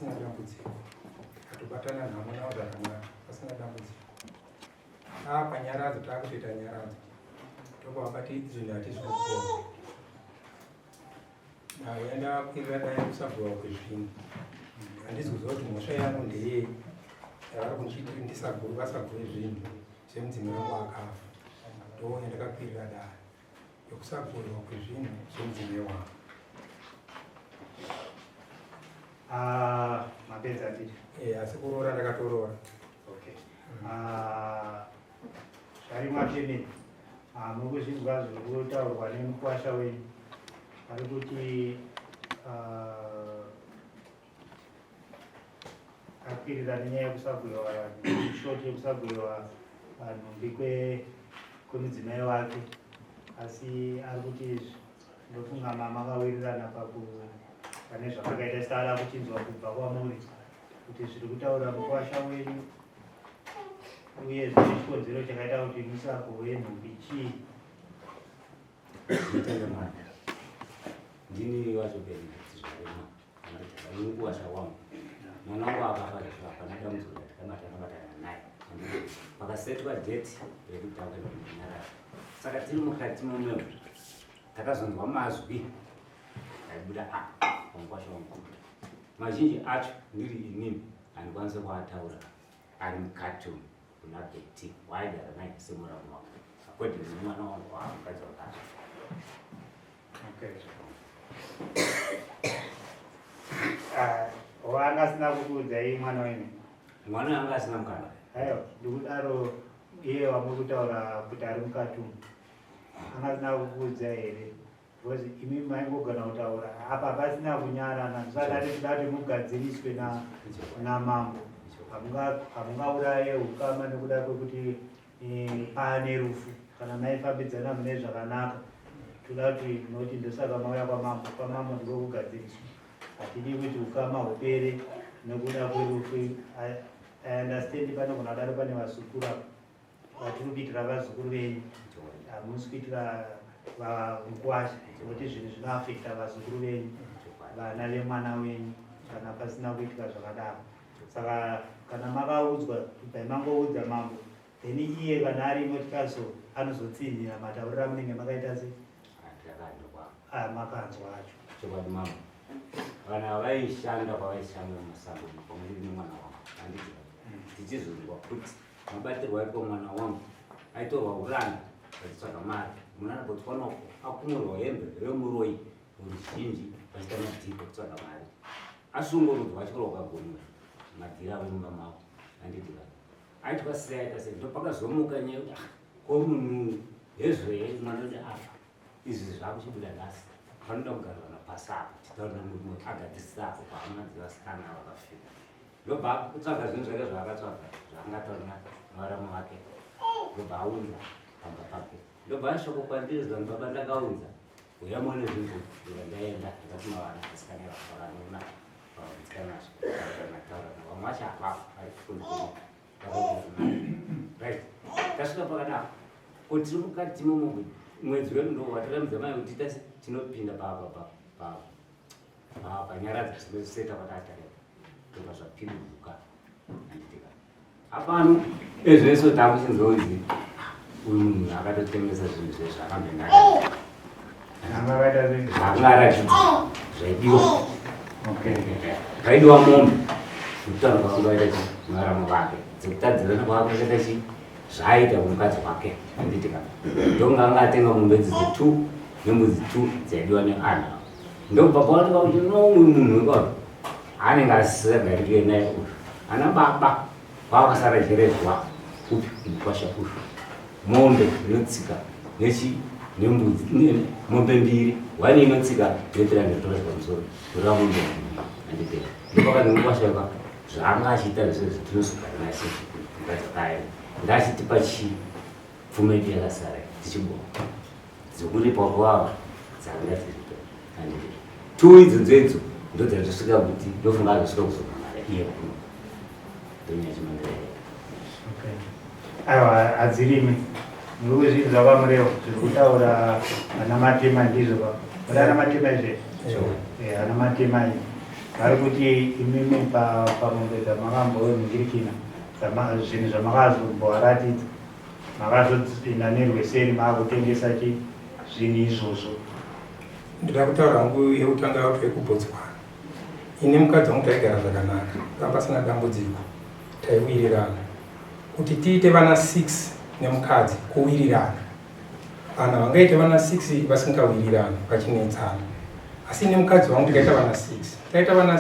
pasina dambudziko. Katobatana nhamona zvakanaka pasina dambudziko. Panyaradzo takutoita nyaradzo. Tobati zvinhu hatizvinokuona. Naenda kwirira dai kusabhuwa kwezvinhu. Handisi kuziva kuti mhosva yangu ndeyei. Yavari kundiitisa vasagure zvinhu zvemudzimai wangu akafa. Ndakakwirira dai yokusagurwa kwezvinhu zvemudzimai wangu. Mapenzi atiti. Asi kuroora ndakatoroora. Okay. Zvari mwapemeni. Muri kuzvinzwa zviri kutaurwa nemukwasha wenyu. Ari kuti akwirira nenyaya yekusagurwa shoti yekusagurwa nhumbi kwemudzimai wake. Asi ari kuti ndofunga makawirirana pane zvakakaita sara kuchinzwa kubva kwamuri kuti zviri kutaura mukwasha wenyu uye zvine chikonzero chakaita kuti musagove nhumbi chii. Ndini wazobereka zvakarema nguwasha wangu mwana wangu akafa hapana dambudziko ratakabatana naye pakasetwa date rekutanga nenyara. Saka tiri mukati momwemo takazonzwa mazwi aibuda pamukwasha wangu. Mazhinji acho ndiri inini handikwanisa kuataura ari mukati kuna beti waigara naye semuramu wake akwete nemwana wangu waamukadzi wakafa. Wangasina kukuudzai mwana wenyu? Mwana anga asina mukana. Aiwa, ndikudaro iye wamuri kutaura kuti ari mukati umu angasina kukuudzai here? Because imi maingogona kutaura apa pasina kunyarana. Saka ndinoda kuti mugadziriswe namambo. Hamungauraye ukama nekuda kwekuti paane rufu kana maifambidzana mune zvakanaka. Toda kuti noti ndosaka mauya kwamambo ndiko kugadziriswa. Hatidi kuti ukama hupere nekuda kwerufu. I understand panogona kudaro pane vazukuru vatiri kuitira vazukuru venyu. Hamusi kuitira mukwasha kuti zvinhu zvinoafekta vazukuru venyu, vana vemwana wenyu kana pasina kuitika zvakadaro. Saka kana makaudzwa mangoudza mambo, then iye kana ari motikazo anozotsinhira mataurira munenge makaita sei? Makanzwa acho. Chokwadi mambo. Kana vaishanda kwavaishanda mumasango pamwe nemwana wangu handiti tichizonzwa kuti mabatirwo aitwa mwana wangu aitorwa uranda vachitsvaga mari. Munhu anobotwana akumurwa hembe yomuroyi ruzhinji vachita madhiko kutsvaga mari. Asungurudzwa achikora kwagoniwa madhira avemumba mavo handiti aitwa sei aita sei. Ndopakazomuka nyaya kuti ko munhu hezveye mwana kuti afa izvi zvakuchibuda nhasi panoda kugarwa napasapa titaura munhu agadzisirapo kwaamadzii vasikana vakafika. Ndobva kutsvaga zvinhu zvake zvaakatsvaga zvaangataura navaramu vake ndobva aunza pamba pake. Ndobva ashoko kwandirizwa ndibaba ndakaunza uya muone zvinhu ndaenda ndakatuma vana vasikana vakavanona vamutsikanazvo taura navamwe vacho havapo ari kufundira right. Tasvika pakadaro kuti tiri mukati momugwi mwedzi wedu ndo watiramidza mai kuti tinopinda panyaradzi dzinoseta kwatatareba ndobva zvapinduka handitika apano ezveso takuchinzonzi uyu munhu akatotengesa zvinhu zvezvakambenaka zvaangaratidza zvaidiwa zvaidiwa mombe kutaura kwavangu vaita maramu vake dzekutadzirana kwakaita chii zvaaita kumukadzi wake handitika ndonga anga atenga mombe dzidzi 2 nembudzi 2 dzaidiwa neana. Ndobva paoneka kuti nomwe munhu wekwa anenge asisagarike naye uyu ana baba kwakasara cheredzwa upi mukwasha uyu mombe inotsika nembudzi mombe mbiri 1 inotsika $300 pamusoro uramombe handitika ndopaka nemukwasha zvaanga achiita zvezvo tinosogara naye sekukadzakaye ngachitipa chipfumeti yakasara tichibonga dzokuripa kwavo dzanga dziripo handitika 2 idzodzo idzo ndodzatosvika kuti ndofunga azosvika kuzogara iye kuno ndonyachimandira. Aiwa hadzirimi muri kuzvinzwa kwamureo zviri kutaura ana matema ndizvo ana matema izvezvo ana matema ari kuti imimi pamombe dzamakamboningirikina zvinhu zvamakazomboaratidza makazopinda nerweseri makutengesa zvinhu izvozvo. Ndida kutaura hangu yekutanga yacho yekubotswana. Ine mukadzi wangu taigara zvakanaka, pasina dambudziko, taiwirirana. Kuti tiite vana 6 nemukadzi kuwirirana. Vana vangaite vana 6 vasingawirirana vachinetsana. Asi nemukadzi wangu tikaita vana 6. Taita vana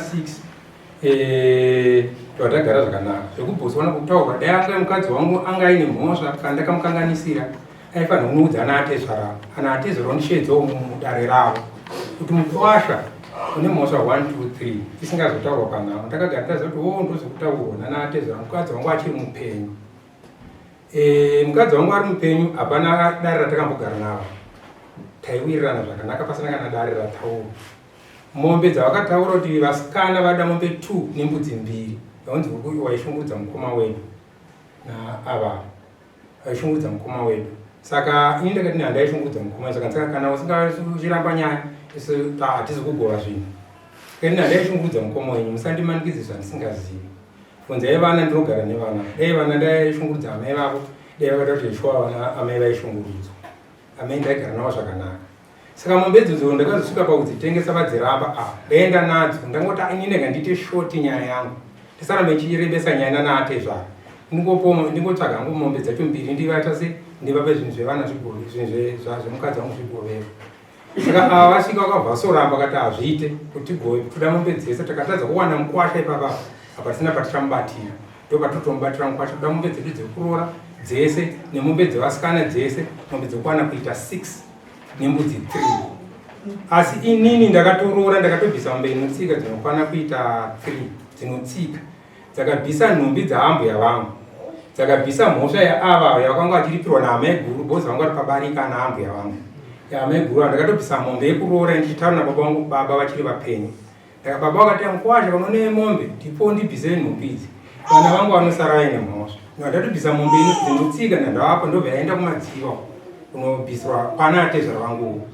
6 twatagara zvakanaka. Zvekubotswana kutaura dai anga mukadzi wangu anga aine mhosva kana ndakamukanganisira aifanira kunuudza ana atezvara. Ana atezvara ndishedzo mudare ravo. Kuti mukwasha une mhosva 1 2 3 isingazotaurwa panhau. Ndakagara ndaziva kuti ndozokutaurwa nana atezvara mukadzi wangu achiri mupenyu. Mukadzi wangu ari mupenyu hapana dare ratakambogara navo. Taiwirirana zvakanaka pasina kana dare rataura. Mombe dzavakataura kuti vasikana vada mombe 2 nembudzi 2. Yaunzi waishungudza mukoma wedu naava waishungudza mukoma wedu. Saka ini ndakati handaishungudza mukoma wedu. Saka kana usingachiramba nyaya isu hatizi kugova zvinhu. Ini handaishungudza mukoma wenyu, musandimanikidzisa zvandisingazivi. Bvunzai vana ndinogara nevana. Dai vana ndaishungudza amai vavo, dai vakata kuti shuwa vana amai vaishungurudzwa. Amai ndaigara navo zvakanaka. Saka mombe idzodzo ndakazosvika pakudzitengesa vadziramba. Ndaenda nadzo ndangoti ini ndega ndiite shoti nyaya yangu. Ndisarambe ndichirebesa nyaya nana atezvara. Ndingotsvaga hangu mombe dzacho 2 ndivata se ndivape zvinhu zvevana zvigove, zvinhu zvemukadzi wangu zvigovero. Saka ava vasvika vakabvasoramba vakati hazviite kuti tigove toda mombe dzese. Takatadza kuwana mukwasha ipapa apa tisina patichamubatira. Ndopatotomubatira mukwasha. Toda mombe dzedu dzekuroora dzese nemombe dzevasikana dzese, mombe dzokwana kuita 6 nembudzi 3. Asi inini ndakatoroora ndakatobvisa mombe inotsika dzinokwana kuita 3 dzinotsika. Dzakabvisa nhumbi dzaambuya vangu. Dzakabvisa mhosva yaava yakanga achiripirwa naamai guru, bhozi vangu vari pabarika naambuya vangu. Amai guru ndakatobvisa mombe yekuroora ndichitaura nababa vangu baba vachiri vapenyu. Baba vakati mukwasha vanone mombe ndipo ndibvise nhumbi idzi. Vana vangu vanosara vaine mhosva. Ndatobvisa mombe dzinotsika ndandavapo ndobva yaenda kumadziva kunobvisirwa pana atezvara vangu.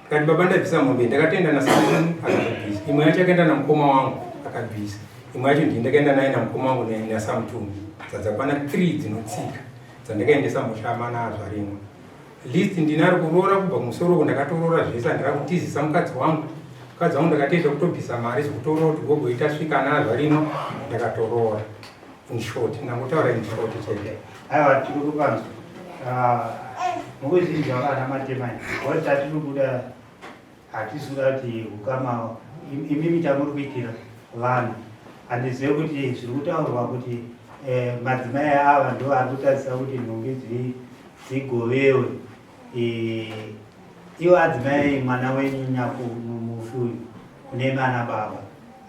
Kati baba ndabvisa mombe ndakatoenda nasamuni akabvisa. Imwe yacho akaenda namukoma wangu akabvisa. Imwe yacho ndakaenda naye namukoma wangu nasamutumi. Dzakwana 3 dzinotsika dzandakaendesa mushama nazvo rimwe. List ndinari kuroora kubva kumusoro uko ndakatoroora zvese handira kutizisa mukadzi wangu. Mukadzi wangu ndakatoedza kutobvisa mari dzokutoroora kuti gogoita svika nazvo rino ndakatoroora. In short, nangotaura in short chete. Aiwa tiri kupanzwa. Mukuzhinji vakana matemai. Wati tatinobuda hatisuda kuti ukama imimi chamuri kuitira vanhu. Handizive kuti zviri kutaurwa kuti madzimai ava ndo ari kutarisira kuti nhumbi dzigovewe. Iwo adzimai mwana wenyu nyamufuyu kune mana baba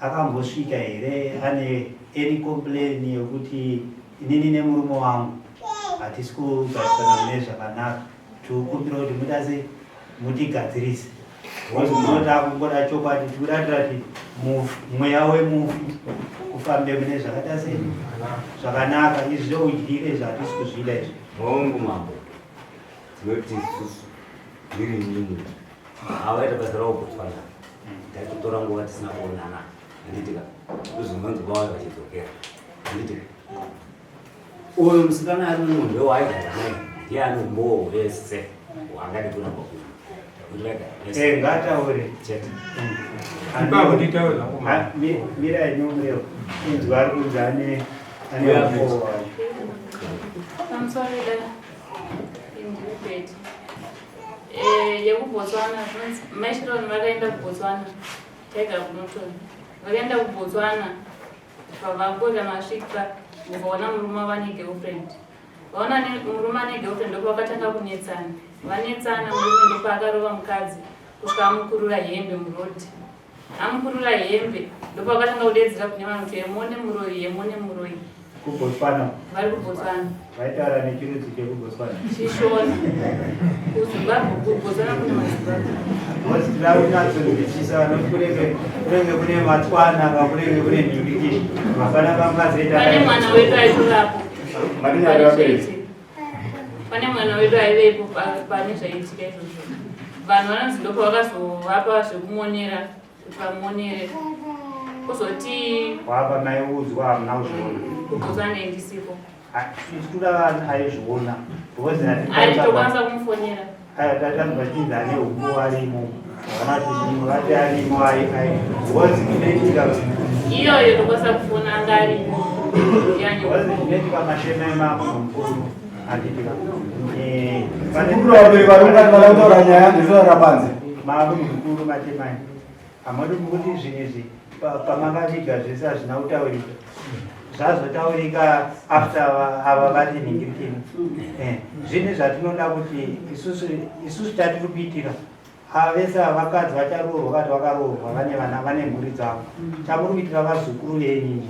akambosvika here ane any complain yekuti inini nemurume wangu hatisi kugarisana mune zvakanaka, tikukumbira kuti mudase mutigadzirise. Ozinota kungoda chokwadi tikuratira kuti mweya wemufi ufambe mune zvakata sei zvakanaka. Izvi zvoudyire zvatisi kuzvida izvi. Hongu mambo tinoti isusu ndiri nyingi avaita basa rakubotswana taitotora nguva tisina kuonana. Handitika kuzomwanzi vavo vachidzokera. Handiti uyu musikana ari mumwe ndowaigara naye ndiye ane umbowo wese wangadi kuramba kuita ngataure chete. Ipapo nditaura mirai nyomureo inzwa ari kunzi ane umbowo wacho. I'm sorry that in debate. Yekubotswana maishironi vakaenda kubotswana taigara kunotoni vakaenda kubotswana pavakoda masvika ukaona murume vane girlfriend vaona murume ane girlfriend ndopa vakatanga kunetsana vanetsana murume ndopa akarova mukadzi kusvika amukurura hembe murodi amukurura hembe ndopa vakatanga kudedzera kune vanhu kuti yemone muroi yemone muroi kubotswana vari kubotswana vaitaura nechirudzi chekubotswana chishona kuzimbabwe kubotswana kune mazimbabwe ositiraunatsodzichisa vanokurenge kune matswana kakurenge kune nhiriki mafana kamazeta pane mwana wedu aitorapo pane mwana wedu aivepo pane zvaiitika izvozvo vanhu vanonzi ndopa vakazovapa zvekumonera kuti vamonere kuzoti wapa maiudzwa hamuna kuzviona kubotswana ndisipo toda vanhu aizviona aitokwanisa kumufonera tatazvachinzi ane huku arimo kana kuti vati arimo gozi inoitika iyoyo tokwanisa kufona anga arimo gozi inoitika mashema emamunhu mukuru anditika mukuru vabereki vari mukati vakataura nyaya ndizorara panze mamunhu mukuru matemai hamudi kuti zvinezvi pamakaviga zvese hazvina kutaurika zvazotaurika after ava vari nhingirikeni zvine zvatinoda kuti isusu tatiri kuitira ava vese avakadzi vacharoorwa vati vakaroorwa vane vana vane mhuri dzavo chamuri kuitira vazukuru venyu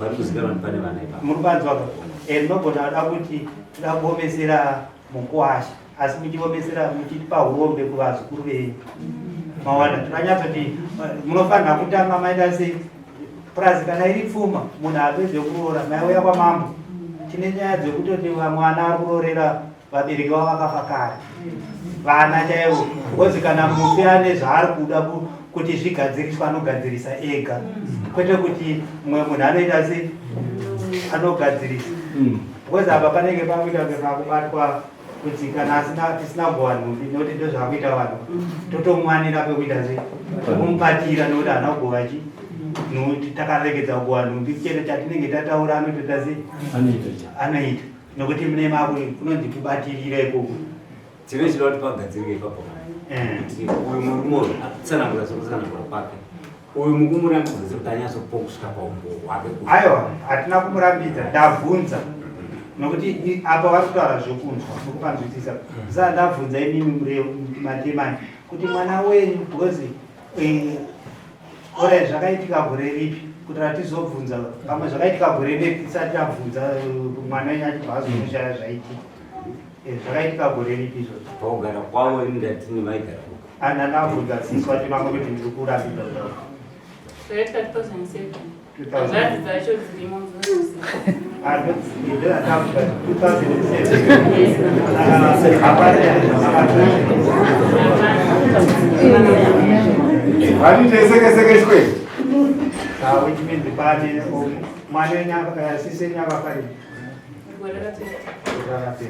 muri kwanzwa ndinogona da kuti toda kuomesera mukuwasha asi muchiomesera muchipa urombe kuvazukuru venyu mawanda tinanyatsoti munofanira kutanga maita sei plus kana iri pfuma munhu apedze kuroora maiuya kwamambo tine nyaya dzekutoti mwana ari kuroorera vabereki vavo vakafa kare vana chaivo kozi kana mufi ane zvaari kuda kuti zvigadziriswa anogadzirisa ega kwete kuti mumwe munhu anoita se anogadzirisa kozi apa panenge pakuita kubatwa kuti kana tisina kugowa nhumbi nokuti ndozvakuita vanhu totomwanira pekuita se kumupatira nokuti hana kugova chi nokuti takaregedza kugowa nhumbi chete chatinenge tataura anotoita se anoita nokuti mune makuri kunonzi kubatirira ikoko tive chida kuti pagadzirike ipapo uyu murume atsanangura sekutsanangura kwake uyu mukumurambidza sekuti anyatsopo kusvika paumbo hwake aiwa hatina kumurambidza ndabvunza nokuti apa vari kutaura zvokunzwa nokupanzwisisa saka ndabvunza imimi matemani kuti mwana wenyu bhozi orai zvakaitika gore ripi kuti ratizobvunza pamwe zvakaitika gore ripi tisati tabvunza mwana wenyu achibva azonoshaya zvaitika zvakaitika gore ripi izvozvo paugara kwavo indatini maigara ana ndabvunza siswa timamwe kuti ndiri kurambidza zvaitika 2007 hazati dzacho dzirimo vatitesekeseke which means pati mwana wenyaka sise nyaka pari gore ratete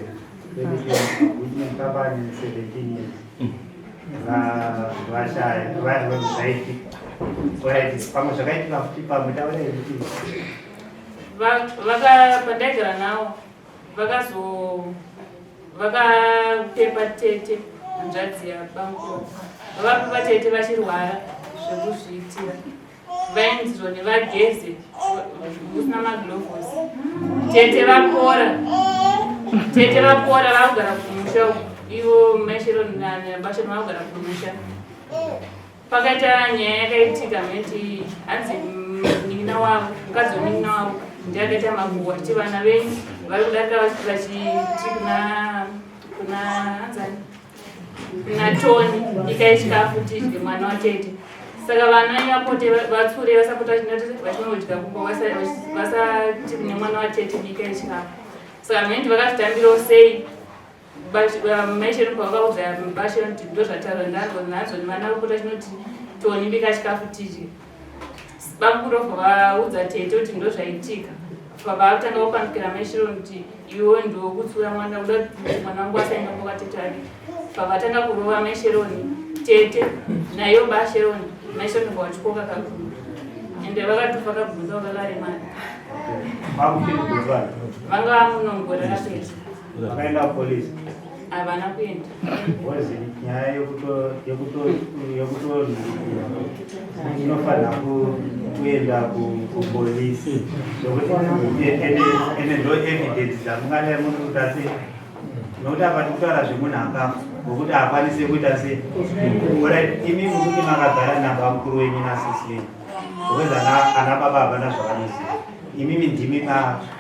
which means kabani 17 years vashaya zvaitika pamwe zvakaitika futi pamwe taura kuti pandaigara navo vakapepa tete hanzvadzi yabangu vakapepa tete vachirwara zvekuzviitira vainzwa nevageze usina maglovosi tete vapora vakugara kumusha ivo mesheroni nabashoni vakugara kumusha pakaita nyaya yakaitika meti hanzi munin'ina wavo mukadzi womunin'ina wavo ndiye akaita maguwa kuti vana venyu vari kudarika vachiti kuna toni ikai chikafu tidye mwana watete saka vana venyu vapote vatsure vasapota vachinodya kuko vasati kune mwana watete ikai chikafu saka mendi vakazvitambirawo sei maisheni kwavakaudza bashoni kuti ndo zvataura nazvoni vana vapota chinoti toni bika chikafu tidye bakurobva vaudza tete kuti ndo zvaitika vakatanga kupandukira maishironi kuti iwo ndokutsura mwana uda kuti mwana wangu asaenda kwakatete ari vakatanga kurova maishironi tete naiyo basheroni maishironi kwavachikoka kakuru ende vakatofa kabvunza vakakaremana vanga vamunongore rapedza vakaenda polisi havana kuenda wozi nyaya inofanira kuenda kupolisi zokuti ene ndo evidence dzamungadai muri kuita sei nokuti apa tikutaura zvemunhu akafa ngokuti haakwanise kuita sei orit imi mukuti makagara namba mukuru wenyu nasisi yenyu because ana baba havana zvavanoziva imimi ndimi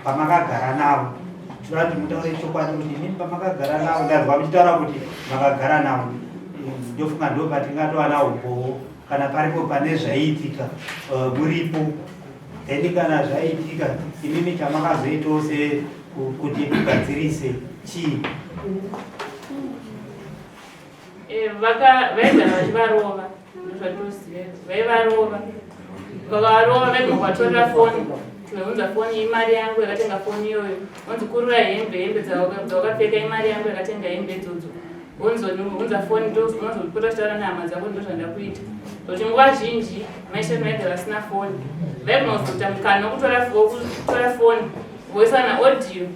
pamakagara navo toda kuti mutaure chokwadi kuti imimi pamakagara navo ndanzwa muchitaura kuti makagara navo ndofunga ndo patingatowana umbowo kana paripo pane zvaiitika muripo then kana zvaiitika imimi chamakazoitawo kuti mugadzirise chii vaigara vachivarova ndozvatoziva vaivarova vakarova vatorera foni tumeunza foni imari yangu yakatenga foni iyoyo unzi kurura hembe dzawakapfeka imari yangu yakatenga hembe idzodzo unza foni unozopota chitaura nehama dzako ndo zvandakuita kuti nguva zhinji maisha maigara vasina foni vaikunozoita mukana wekutora foni voisana audio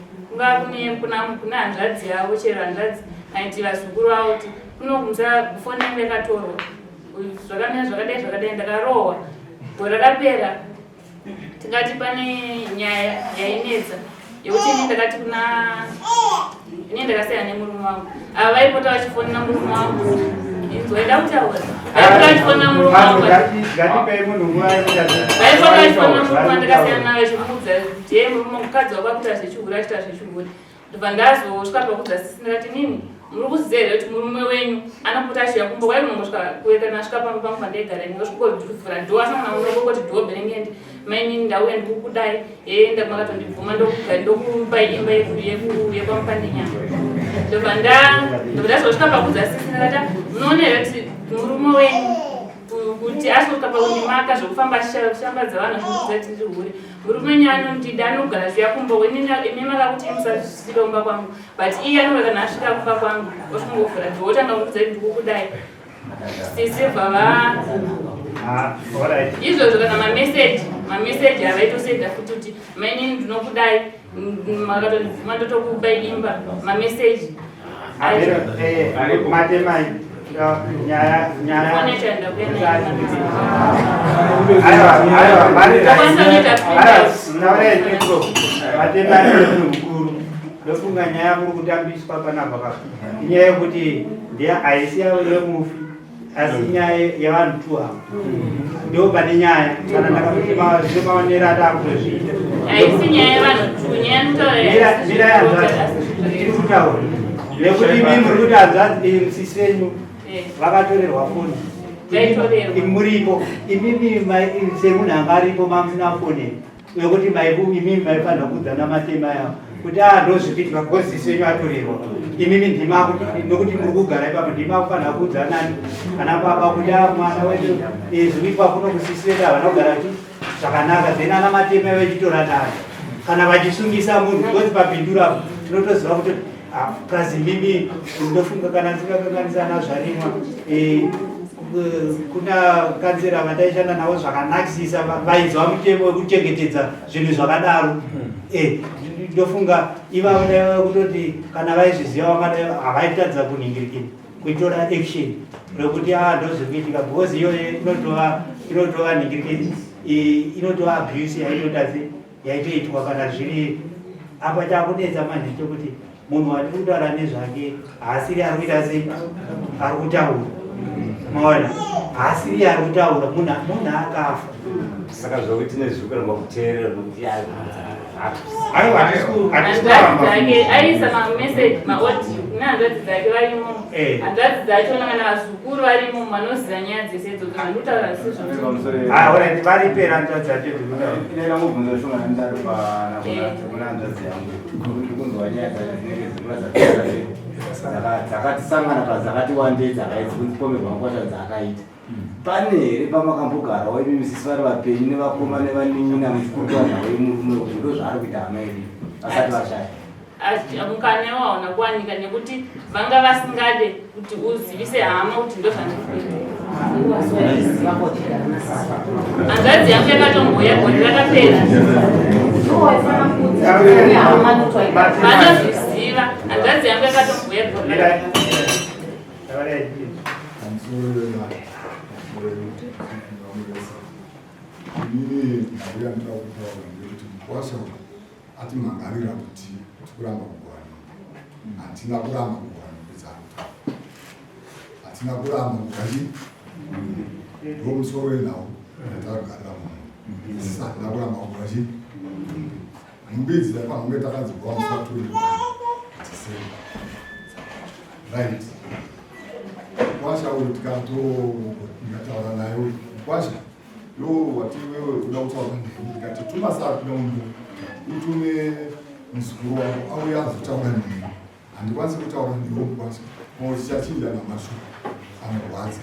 kuna hanzvadzi yavo chero hanzvadzi aiti vazukuru vavo kuti kunokumza foni yangu yakatorwa zvakamira zvakadai ndakarohwa gore rakapera tikati pane nyaya yainetsa yekuti ini ndakati ini ndakasiyana nemurume wangu ava vaipota vachifonera murume wangu inzoida kutaura vaipota vachifonera murume wangu vaipota vachifonera murume wandakasiyana nayo vachimudza je murume mukadzi wakwakuita zvechihuri achita zvechihuri ndobva ndazosvika pakudza sisi ndakati nini muri kuziva here kuti murume wenyu anopota achiuya kumba kwai kunombosvika kuwekana asvika pamwe pangu pandaigara ndosvikovhura dho asangana munokoti dho berengendi mainini ndauya ndikukudai ndamakatondibvuma ndokupa imba yekwamupandenya ndobva ndazosvika pakudza sisi ndakati munoona here kuti murume wenyu kuti asvika pakundimaka zvokufamba shambadza vanhu zvinokuza tiri huri murume wenyu anondida anogara zviya kumba imi makakuti musasiromba kwangu but iye anogara kana asvika kumba kwangu osvingofura ndotanga kuudza kuti ndikukudai sisi bva izvozvo kana mameseji avaitosenda futi kuti mainini ndinokudai makatondibvuma ndotokupa imba mameseji matemai nyaya mukuru ndofunga nyaya kuri kutambiswa panapa pa inyaya yekuti haisi yavo yemufi asi nyaya yavanhu tu havo ndo pane nyaya kana ndakamaonera atakutozviita haisi nyaya yevanhu tu nyaya mira yanzvadzi tiri kutaura nekuti imi muri kuti hanzvadzi musisi wenyu vakatorerwa foni muripo imimi semunhu anga aripo mamusina foni wekuti imimi maifanira kuudzana matema yavo kuti ndozvipitika kozisi wenyu atorerwa imimi ndima nokuti muri kugara ipapo ndima kufanira kuudzanani ana baba kuti mwana wedu zvipitikwa kuno kusisi wedu havana kugara zvakanaka then ana matema vechitora nayo kana vachisungisa munhu kozi papindurapo tinotoziva kuti kazi mimi ndofunga kana ndingakanganisa nazvarimwa kuna kanzera vataishanda navo zvakanakisisa vaizwa mutemo wekuchengetedza zvinhu zvakadaro ndofunga ivava kutoti kana vaizviziva havaitadza kunhingirikira kuitora action rekuti ndozvikuitika because iyoyo inotova nhingirikiri inotova abuse yaitoitwa kana zviri apa chakunetsa manje chokuti munhu wati kutaura nezvake haasiri ari kuita sei ari kutaura maona haasiri ari kutaura munhu akafa saka zvokuti tine zvikuramba kuteerera nokuti dzake aisa mameseji maaudio kune hanzvadzi dzake varimo hanzvadzi dzacho kana vazukuru varimo vanoziva nyaya dzese idzodzo vandotaura zvisizvo varipera hanzvadzi dzacho inoita mubvunzo weshongana ndari pana hanzvadzi yangu ndikunzwa nyaya dzacho dzinenge dzimuna dzakatisangana padzakati wandei dzakaidzi kundipomerwa ngwata dzaakaita pane here pamakambogarawo imi misisi vari vapenyu nevakoma nevanin'ina muchikurukura nawo murume kuti ndo zvaari kuita hama iri vasati vashaya mukana waona kuwanika nekuti vanga vasingade kuti uzivise hama kuti ndo zvandikuita hanzvadzi yangu yakatomboya gore rakapera vanozviziva hanzvadzi yangu yakatomboya gore inini ndauya ndira kutaura ngekuti mukwasha ati mangarira kuti tikuramba kugwani hatina kuramba kugwani pedzaro hatina kuramba kugwani ndo musoro wenawo yatagarira munhu hatina kuramba kugwani mumbidzi dapanonge takadzigwa musaturi December right kwasha uri tikatoingataura nayo kwasha yo wati wewe uda kutaura ndikati tuma saa kunombo utume muzukuru wako auya azotaura nini handikwanisi kutaura ndiwo kwasha chichachinja namashuka anorwadza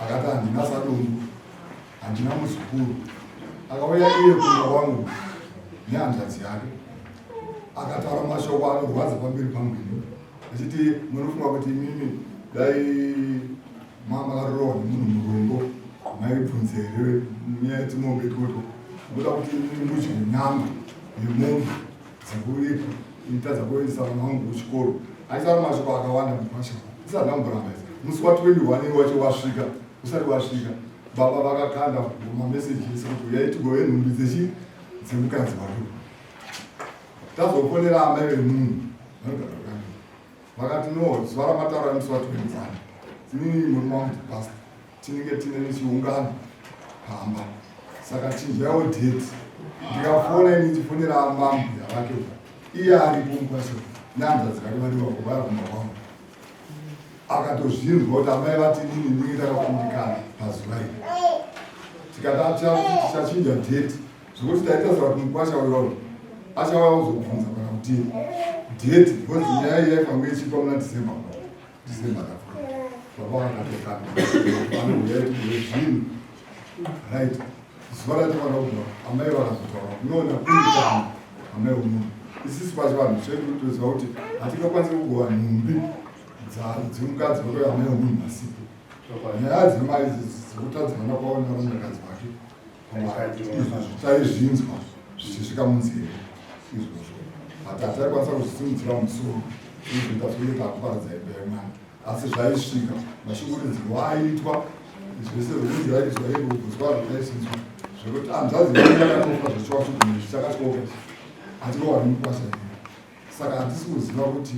akati handinasa dongo handina muzukuru. Akauya iye kuna wangu nehanzvadzi yake akataura mashoko anorwadza pamberi pamwini achiti munofunga kuti imimi dai makarorwa nemunhu murombo maibvunze here nyaya yetimombe toto noda kuti imimi mudye nyama yemombe dzekuita dzakuendesa vana vangu kuchikoro. Aitaura mashoko akawanda mumashoko isati amboramba isa musi wa21 wacho wasvika usati wasvika baba vakakanda mameseji esekuti uyai tigove nhumbi dzemukadzi wako tazoponera amai vemunhu vakati no zuva ramataura musi wa21 tinini murume wangu pasta tinenge tine chiungano pamba saka chinjaiwo date ndikafona ini chifonera mambuya vake iye aripo mukwasho nehanzvadzi vake vadiwa kuvara kuma kwangu akatozvinzwa kuti amai vati nini ndinge takakundikana pazuva iri tikati tichachinja date zvokuti taitaziva kuti mukwasha uyoyo achauya kuzobvunza kana kuti date because nyaya iya ifange ichipa muna December takura baba vakatokana uyai tigove zvinhu right zuva ratifana kubva amai vakazotaura unoona kundikana amai umunhu isisi pacho vanhu chedu toziva kuti hatingakwanisi kugova nhumbi dzemukadzi wako amai wemunhu masipo nyaya dzemari dzekutadzana kwaona romukadzi wake zvichaizvinzwa zvichisvika munzeve izvozvo hatati aikwanisa kuzvisimudzira musoro izvoita sokuita akuparadza imba yemwana asi zvaisvika mashungurudzirwo aiitwa zvese zvokuti zvaiitwa iruguzwa zvaisinzwa zvekuti hanzvadzi yakatofa zvichwasvugumiri zvichakatyoka hatingowana mukwasha ii saka hatisi kuziva kuti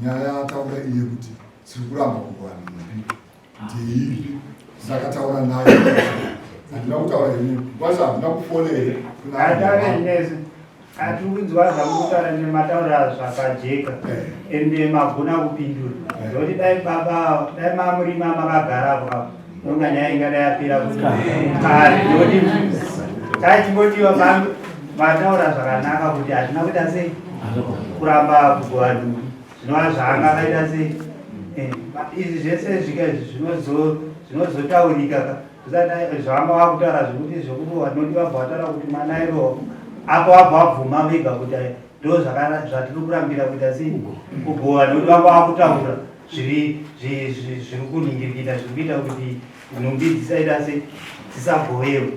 nyaya yataura iye kuti tiri kuramba kuwana nhumbi ndeipi ndakataura naye handina kutaura ini kwasha handina kufonere ataure nezi atiunzwa zvamutaura nemataura zvakajeka ende magona kupindura zvokuti dai baba dai mamurima makagara nonga nyaya ingada yapera kare zvokuti taichingodiwa mataura zvakanaka kuti hatina kuita sei kuramba kugova nhumbi zvinova zvaanga akaita sei izvi zvese zvinozotaurika zvanga wakutaura zvekuti zvokuti vanoti vabva vataura kuti mwana iroho apo wabva wabvuma vega kuti ndo zvatiri kurambira kuita sei kugova nokuti vanga wakutaura zviri kunhingirikita zviri kuita kuti nhumbi dzisaita sei dzisagovewo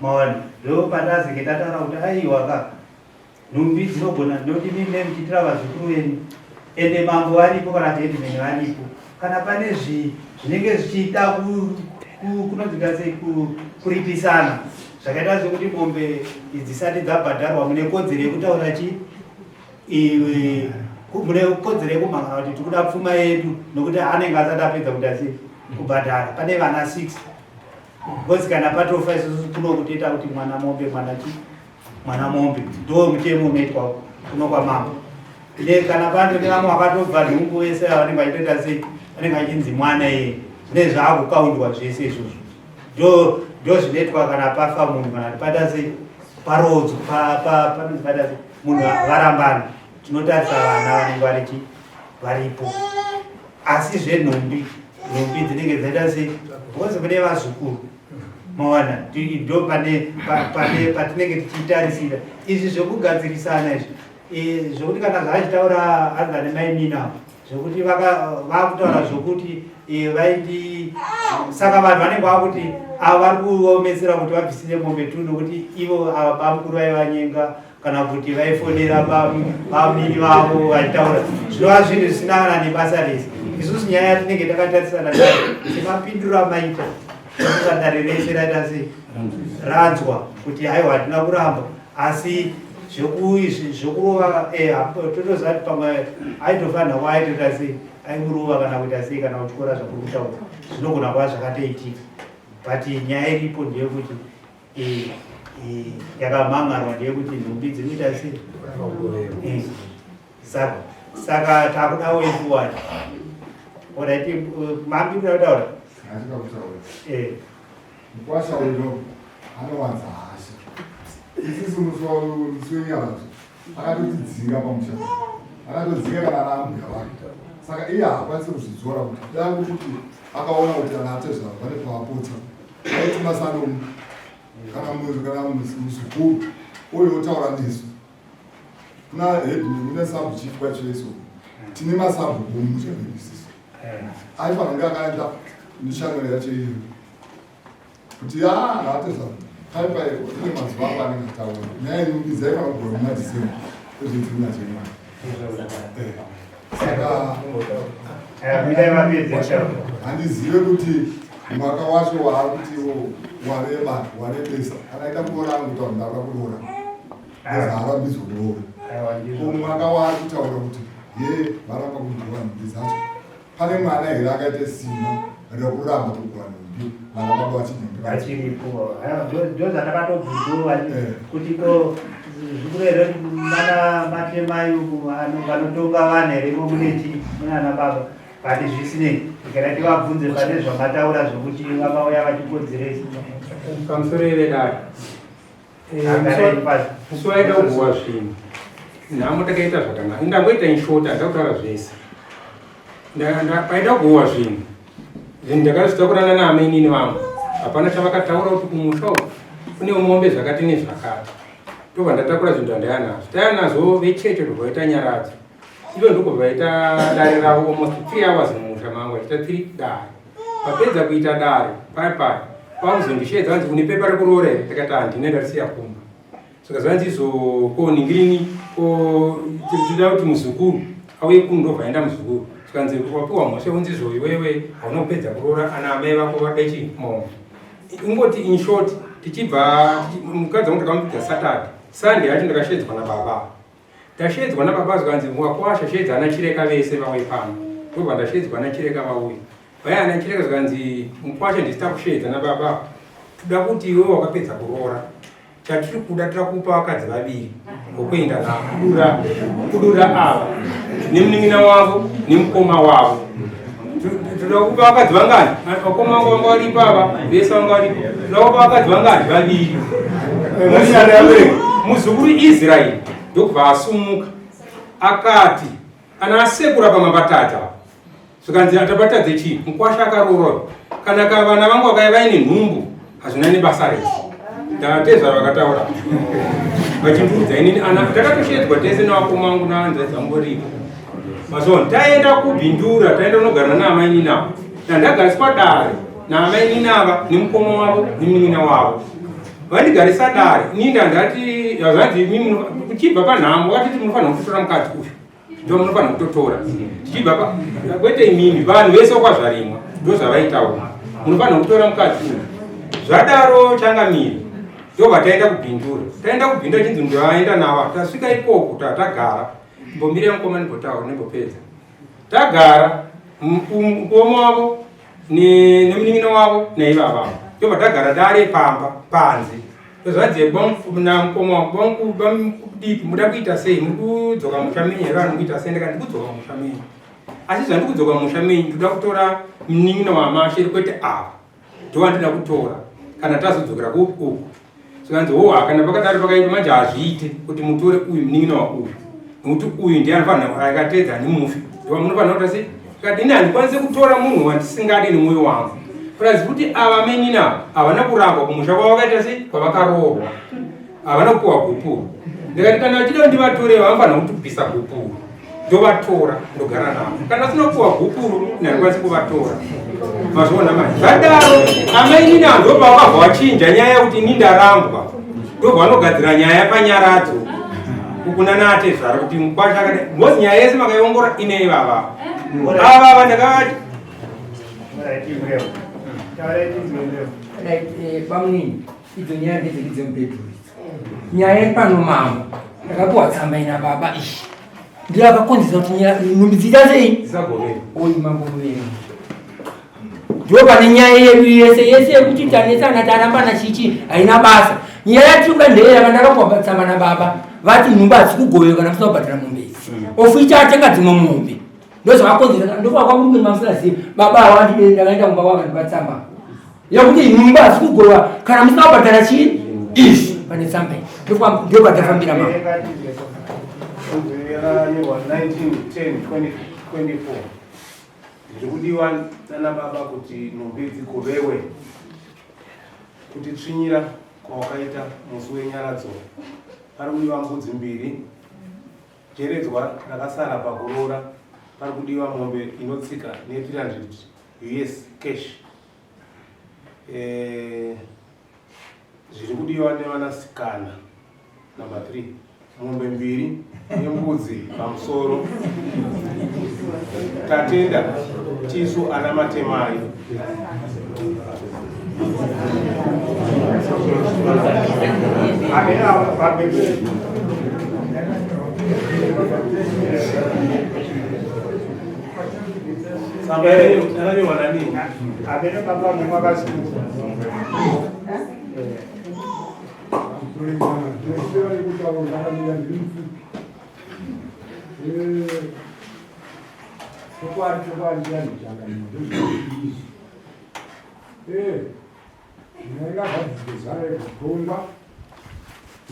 maona ndo patazenge tataura kuti aiwaka nhumbi dzinogona ndokuti mine muchitira vazukuru venyu ende mambo varipo kana gentlemen varipo kana pane zvinenge zvichiita kunonzika sei kuripisana zvakaita sekuti mombe dzisati dzabhadharwa mune kodzero yekutaura chi mune kodzero yekumhangana kuti tikuda pfuma yedu nokuti anenge asati apedza kuita sei kubhadhara pane vana 6 because kana patofa isusu kunokutoita kuti mwana mombe ndo mutemo unoitwa kuno kwamambo kana pando nevamwe vakatobva nhungu vese vanenge vachitoita sei vanenge vachinzi mwana iye zvine zvaakukaundwa zvese izvozvo ndo zvinoitwa kana pafa munhu kana tipata sei parodzo panozipata sei munhu varambana tinotarisa vana vanenge varipo asi zvenhumbi dzinenge dzaita sei because kune vazukuru mawana ndo patinenge tichitarisira izvi zvekugadzirisana izvi zvokuti kana zvachitaura anga nemaimina zvokuti vakutaura zvokuti vaiti saka vanhu vanenge vakuti ava vari kuomesera kuti vabvisire mombe tu nokuti ivo bamukuru vaivanyenga kana kuti vaifonera vamiri vavo vachitaura zvinova zvinhu zvisinangana nebasa rese isusu nyaya yatinenge takatarisana nayo semapinduro amaita musadare rese raita sei ranzwa kuti haiwa hatina kuramba asi zvokurova totozati pamwe aitofanira kuaitoita sei aikurova kana kuita sei kana kutyora zvakuri kutaura zvinogona kuva zvakatoitika but nyaya iripo ndeyekuti yakamhangarwa ndeyekuti nhumbi dziri kuita sei saka takuda wefuwani orit mambi kuda kutaura mukwasha uyo anowanza hasha isisi muswenyarazo akatotidzinga pamusha akatodzinga kana anambuya vake saka iye haakwanisi kuzvidzora kuti dangu kuti akaona kuti ana atezvavo vane pavapota aituma sanomu kana muzukuru uyo otaura nesu kuna head mune sub chief kwacho eso tine masabu muchaverisiso aifanira kunge akaenda nishamwere yacho iyo kuti haateza paipa ine mazuva ako anenge ataura nyaya inumbidzai kana kugora muna December ezvetirina chemwana saka handizive kuti mwaka wacho waakutiwo wareba warebesa anaita kuona angutaura ndauda kuroora ezaarambidzwa kuroora umwaka waari kutaura kuti ye varamba kugora nhumbi dzacho pane mwana here akaite simba rekuramba kugora nhumbi vana vanga vachiripo ndozandakatobvunzova kuti ko zvikurere mana matemayu vanotonga vanhu here momuneti munana baba pati zvisinei ikana tivabvunze pane zvamataura zvokuti vamauya vachikodzeresi pamusoro evedare musi waida kuguva zvinhu nhamo takaita zvakanaka ndangoita inshota ndakutaura zvese paida kuguva zvinhu ndakazvitakurana naameinini vangu hapana chavakataura kuti kumusha kune mombe zvakati nezvakati ndobva ndatakura zvinhu zvandayanazvo tayanazvo vecheche ndobvaita nyaradzi ivo ndokubvaita dare ravo almost 3 hours mumusha mangu achita 3 dare papedza kuita dare pai pakuzondishedza vanzi une pepa rekuroore takati handine ndarisiya kumba saka zvanzizokonigirini tida kuti muzukuru auye kuno ndobva aenda muzukuru sikanzi wapiwa mhosva unzizo iwewe haunopedza kuroora ana amai vako vadechi mombe ingoti in short tichibva mukadzi wangu takamupidza Saturday Sunday yacho ndakashedzwa nababa ndashedzwa nababa zvikanzi wakwasha shedza ana chireka vese vauye pano ndobva ndashedzwa ana chireka vauye vaya ana chireka zvikanzi mukwasha ndisita kushedza nababa toda kuti iwe wakapedza kuroora chatiri kuda tirakupa vakadzi vaviri vokuenda navo kudura ava nemunin'ina wavo nemukoma wavo toda kupa vakadzi vangani vakoma vangu vanga varipo ava vese vanga varipo toda kupa vakadzi vangani vaviri muzukuru Israeri ndokubva asumuka akati ana asekura pamabatata zvikanzi atabatadze chii mukwasha akaroora kana vana vangu vakaya vaine nhumbu hazvina nebasa rese ndatezva vakataura vachindudza inini ana takatoshedzwa tese nevakoma vangu navanza dzangoripo mazoni taenda kubhindura taenda kunogara naamaini navo ndandagariswa dare naamaini nava nemukoma wavo nemunin'ina wavo vandigarisa dare inini ndandati zvanzi kuchibva panhamo vatiti munofanira kutotora mukadzi uyu ndo munofanira kutotora tichibva kwete imimi vanhu vese kwazvarimwa ndo zvavaitawo munofanira kutora mukadzi uyu zvadaro changamiri ndobva taenda kubhindura chinzi ndavaenda nava tasvika ikoko tatagara mbomire mukoma nimbotaura nimbopedza tagara mukoma wavo nemunin'ina wavo naivavavo ndobva tagara dare pamba panze zvanzi namukoma wavo bamkudipi muda kuita sei muri kudzoka musha menyu here vanhu kuita sei ndikati kudzoka musha menyu asi zvandi kudzoka musha menyu ndoda kutora munin'ina wamashere kwete ava ndowandida kutora kana tazodzokera kuuku zvikanzi kana pakadaro pakaita manje hazviite kuti mutore uyu munin'ina wauyu nokuti uyu ndiye anofanira akatedza nemufi ndova munofanira kuta sei kati ini handikwanisi kutora munhu wandisingadi nemwoyo wangu kuratidza kuti ava menina havana kurangwa kumusha kwavakaita sei kwavakaroorwa havana kupiwa gupuru ndikati kana vachida ndivatore vanofanira kutibvisa gupuru ndovatora ndogara navo kana vasina kupiwa gupuru handikwanisi kuvatora mazviona manje zvadaro amainina ndobva vakabva vachinja nyaya yekuti ini ndarambwa ndobva vanogadzira nyaya panyaradzo kuna natezvara kuti mukwasha akati mozi nyaya yese makaiongora ine ivava ava ndakati bamunini idzo nyaya ndedzeki dzemubhedhuru nyaya yepano mamo ndakapiwa tsamba ina baba ishi ndiyo akakonzesa kuti nhumbi dziita sei oyi mambo muveri ndo pane nyaya yedu yese yekuti tanesana tarambana chichi haina basa nyaya yatiuka ndeyaka ndakapiwa tsamba nababa vati nhumbi hadzikugoyo kana kusina kubhadhara mombe idzi ofu ichatenga dzimwe mombe ndozvakakonzera ndofakwamurume mamusinaziva baba awandide ndakaenda kumba kwanga ndipatsamba yekuti nhumbi hadzikugoya kana musina kubhadhara chii izvi pane tsamba iyi ndopatafambira mama zvikudiwa nana baba kuti nhumbi dzikovewe kuti tsvinyira kwawakaita musi wenyaradzo pari kudiwa mbudzi 2, jeredzwa rakasara pakurora pari kudiwa mombe inotsika ne300 US cash. Zviri kudiwa nevanasikana. Number 3, mombe 2 nembudzi pamusoro. Tatenda tisu ana matemai. Sampai wanani? Abena baba mwa basi.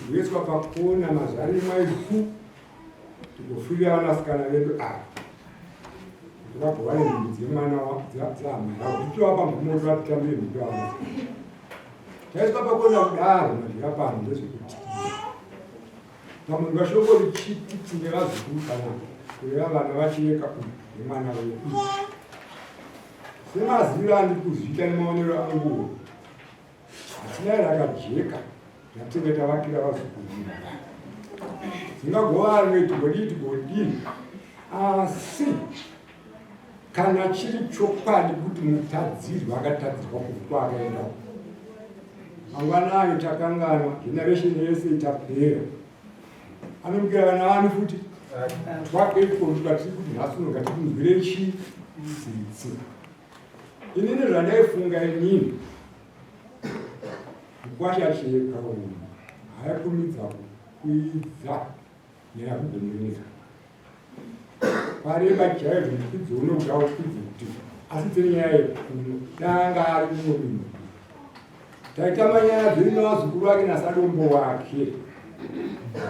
Kuiswa pakona mazari maiku tikufira vanasikana vedu apa tikabhova nemhumbi dzemwana dzamaiitovapa mvumo vatitambire mhumbi vana taiswa pakona kudaro madhira pano ndezvekuti pamunhu vashoko richiti tine vazukuru kana kureva vana vachiyeka nemwana wedu semaziviro andi kuzviita nemaonero anguwo hatina rakajeka ratinge tavakira vazukuru dzingagova rimwe asi kana chiri chokwadi kuti mutadzirwa akatadzirwa kuva akaendawo mangwanayo takanganwa generation yese itapera anomukira vana vani futi twakeikoka tiri kuti nhasunoga tikunzwire chitsitsi inini zvandaifunga inini kukwashacheka unhu haikumidza kuidza neyakugombeneza pareba chaizvo mukudzi unoga ukudzi kuti asi dziri nyaya yekuno danga ari mumwe taitamba nyaya dziri nevazukuru vake nasadombo wake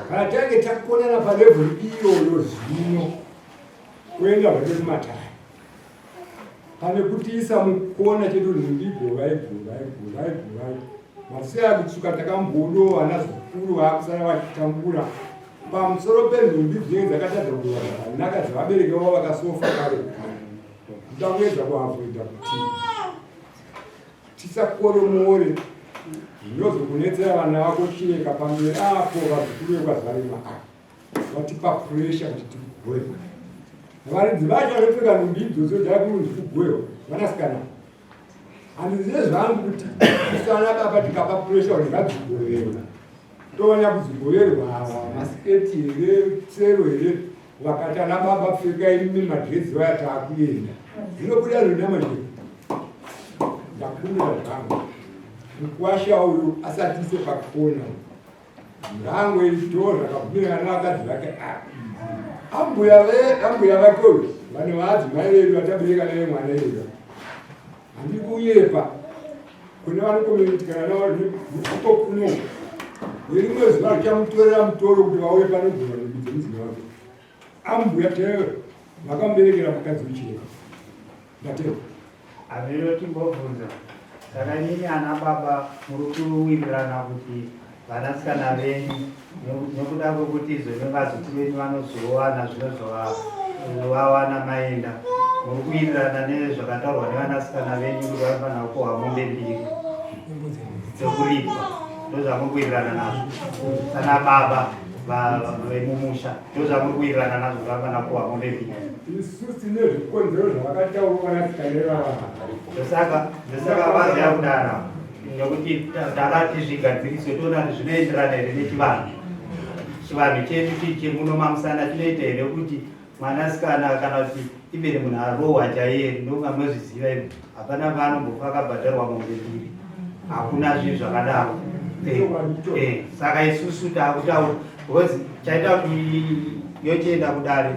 kana tange takonana palevhuri iyoyo zvino kuenda zvake kumataya pane kutiisa mukona chedu nhindigovai masi akutsuka takambodo vana zukuru vakusara vachitambura pamusoro penhumbi dzinenge dzakatadza kuva zvakanaka dzavabereki vavo vakasofa kare kudakuedza kuavoida kuti tisakoromore zvinozokunetsera vana vako chiyeka pamberi apo vazukuru vekwazarema vatipa puresha kuti tikugoerwa varidzi vacho vanopfeka nhumbi idzodzo dzakunzi kugoerwa vanasikana handizive zvangu kuti isana baba tikapa puresha kuti ngadzigoverwa toona kudzigoverwa masiketi here tsero here vakati ana baba pfeka imi madredzi vaya taakuenda zvinobuda nonamanje ndakumira zvangu mukwasha uyu asatise pakona ngangwe ito zvakabvira vana vakadzi vake ambuya vake uyu vane vaadzimai vedu vatabereka neve mwana ega handi kuyepa kune vanokometikana navo kuno nerimwe zuva richamutorera mutoro kuti vauye panogona nebidzemidzina vake ambuya teo vakamuberekera mukadzi uchireka ndateo Avero timbobvunza saka nyinyi ana baba muri kuwirirana kuti vanasikana venyu nekuda kwekuti izvozvo vazukuru venyu vanozowana zvinozovawana maenda muri kuwirirana nezvakataurwa nevanasikana venyu kuti vanofanira kukohwa mombe 2 dzekuripwa ndozvamuri kuwirirana nazvo sana baba vemumusha ndozvamuri kuwirirana nazvo kuti vanofanira kukohwa mombe 2 isu tine zvikonzero zvavakataurwa vanasikana ndosaka vaziva kudaro nekuti takati zvigadziriswe toona kuti zvinoenderana here nechivanhu chivanhu chedu chemuno mamusana chinoita here kuti mwanasikana kana kuti ibere munhu arohwa chaiye ndonga mwezviziva imi hapana vanombofa akabhadharwa mombe 2 hakuna zvinhu zvakadaro saka isusu taakutaura because chaita kuti yochienda kudare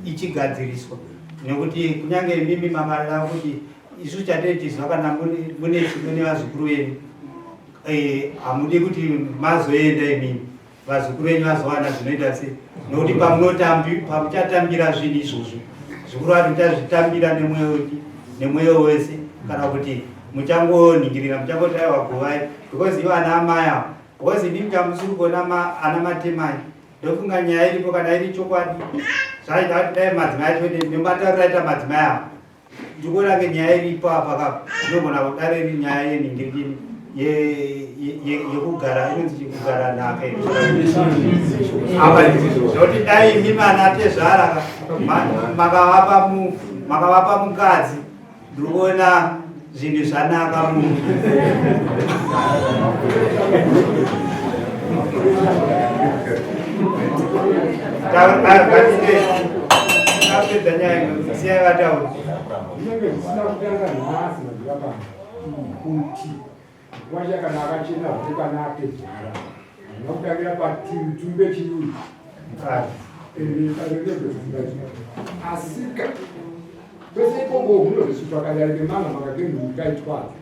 ichigadziriswa nekuti kunyange mimi mamarira kuti isu chatei tizwa kana mune chino nevazukuru venyu hamudi kuti mazoenda imimi vazukuru venyu vazowana zvinoita sei nokuti pamuchatambira zvinhu izvozvo zvikuru vati muchazvitambira nemweyo wese kana kuti muchangoningirira muchangotaiwa govai because ivo ana amai avo Wazi ni mjamusuru kona ana matemai. Ndofunga nyaya iripo kana iri chokwadi. Zvaita kuti dai madzimai acho nemataurira madzimai ndikuona ke nyaya iripo apa ndogona kudare iri nyaya yeningirikini yekugara inonzi kugara nhaka zvoti dai imi mana tezvara makavapa mukadzi ndikuona zvinhu zvanaka munhu tapedza nyaya siyai vatauri kunenge zvisina kutanga nhasi madirabana kuti wacha kana akachena zvake kana atedzara anokutangira pativi tumbe chiyungu asika kwese ikoko kunozvisutwa kadarike mama makakenhukaitwaza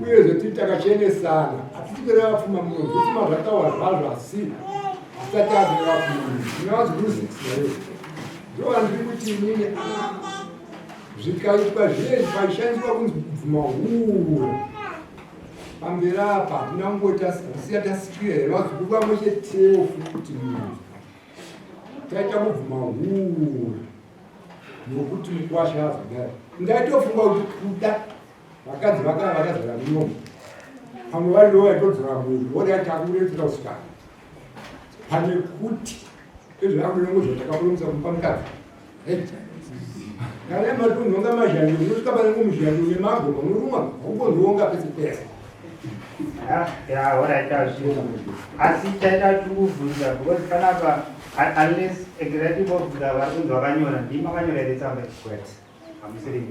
uyezve titi takachenesana hatitikereva vapfuma muno zvituma zvataura zvazvo asi tisati azoreva vapfuma inavazikurusikisinayo ndovandiri kuti inini zvikaitwa zvinezvi paishandiswa kunzi kubvuma huru pamberi apa tinangoti asiya tasikira here vazukuru vamwe chetewo kuti munhu taita kubvuma huru nokuti mukwasha azogara ndaitofunga kuti kuda vakadzi vakava vakazara munomo pamwe varivo vaitodzora munhu vodati akuretera usikana pane kuti ezvaakunongo zvatakamunomisa kumupa mukadzi kana matunhonga mazhandu unosvika panenge muzhandu nemagoma unorumwa aumbonhonga pese pese asi chaita tikuvhunza because panapa unless executive officer vari kunzi vakanyora ndimi makanyora here tsamba hamusiri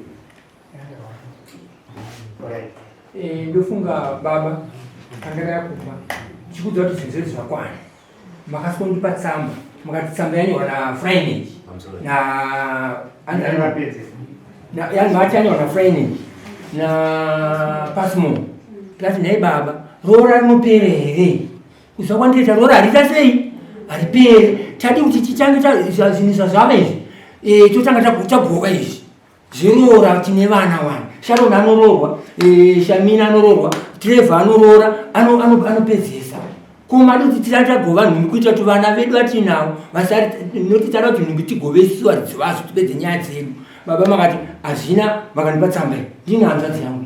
ndofunga baba angara yakupa chikudza kuti zvinhu zvedu zvakwana makasondipa tsamba mukati tsamba yanyorwa nafrainage mati yanyorwa nafrainage napasmo tikati nhai baba rora rinopere here kuzva kwandiita rora harita sei hariperi tadi kuti titange zvinhu zvazvava izvi totanga tagoka izvi zverora tine vana wana sharon anororwa shamina anororwa trevor anorora anopedzesa kumadi kuti tisati tagova nhumbi kuita kuti vana vedu vatinavo noti tada kuti nhumbi tigovesiwa ridzivazo tipedze nyaya dzedu baba makati hazvina makandipa tsamba ndine hanzvadzi yangu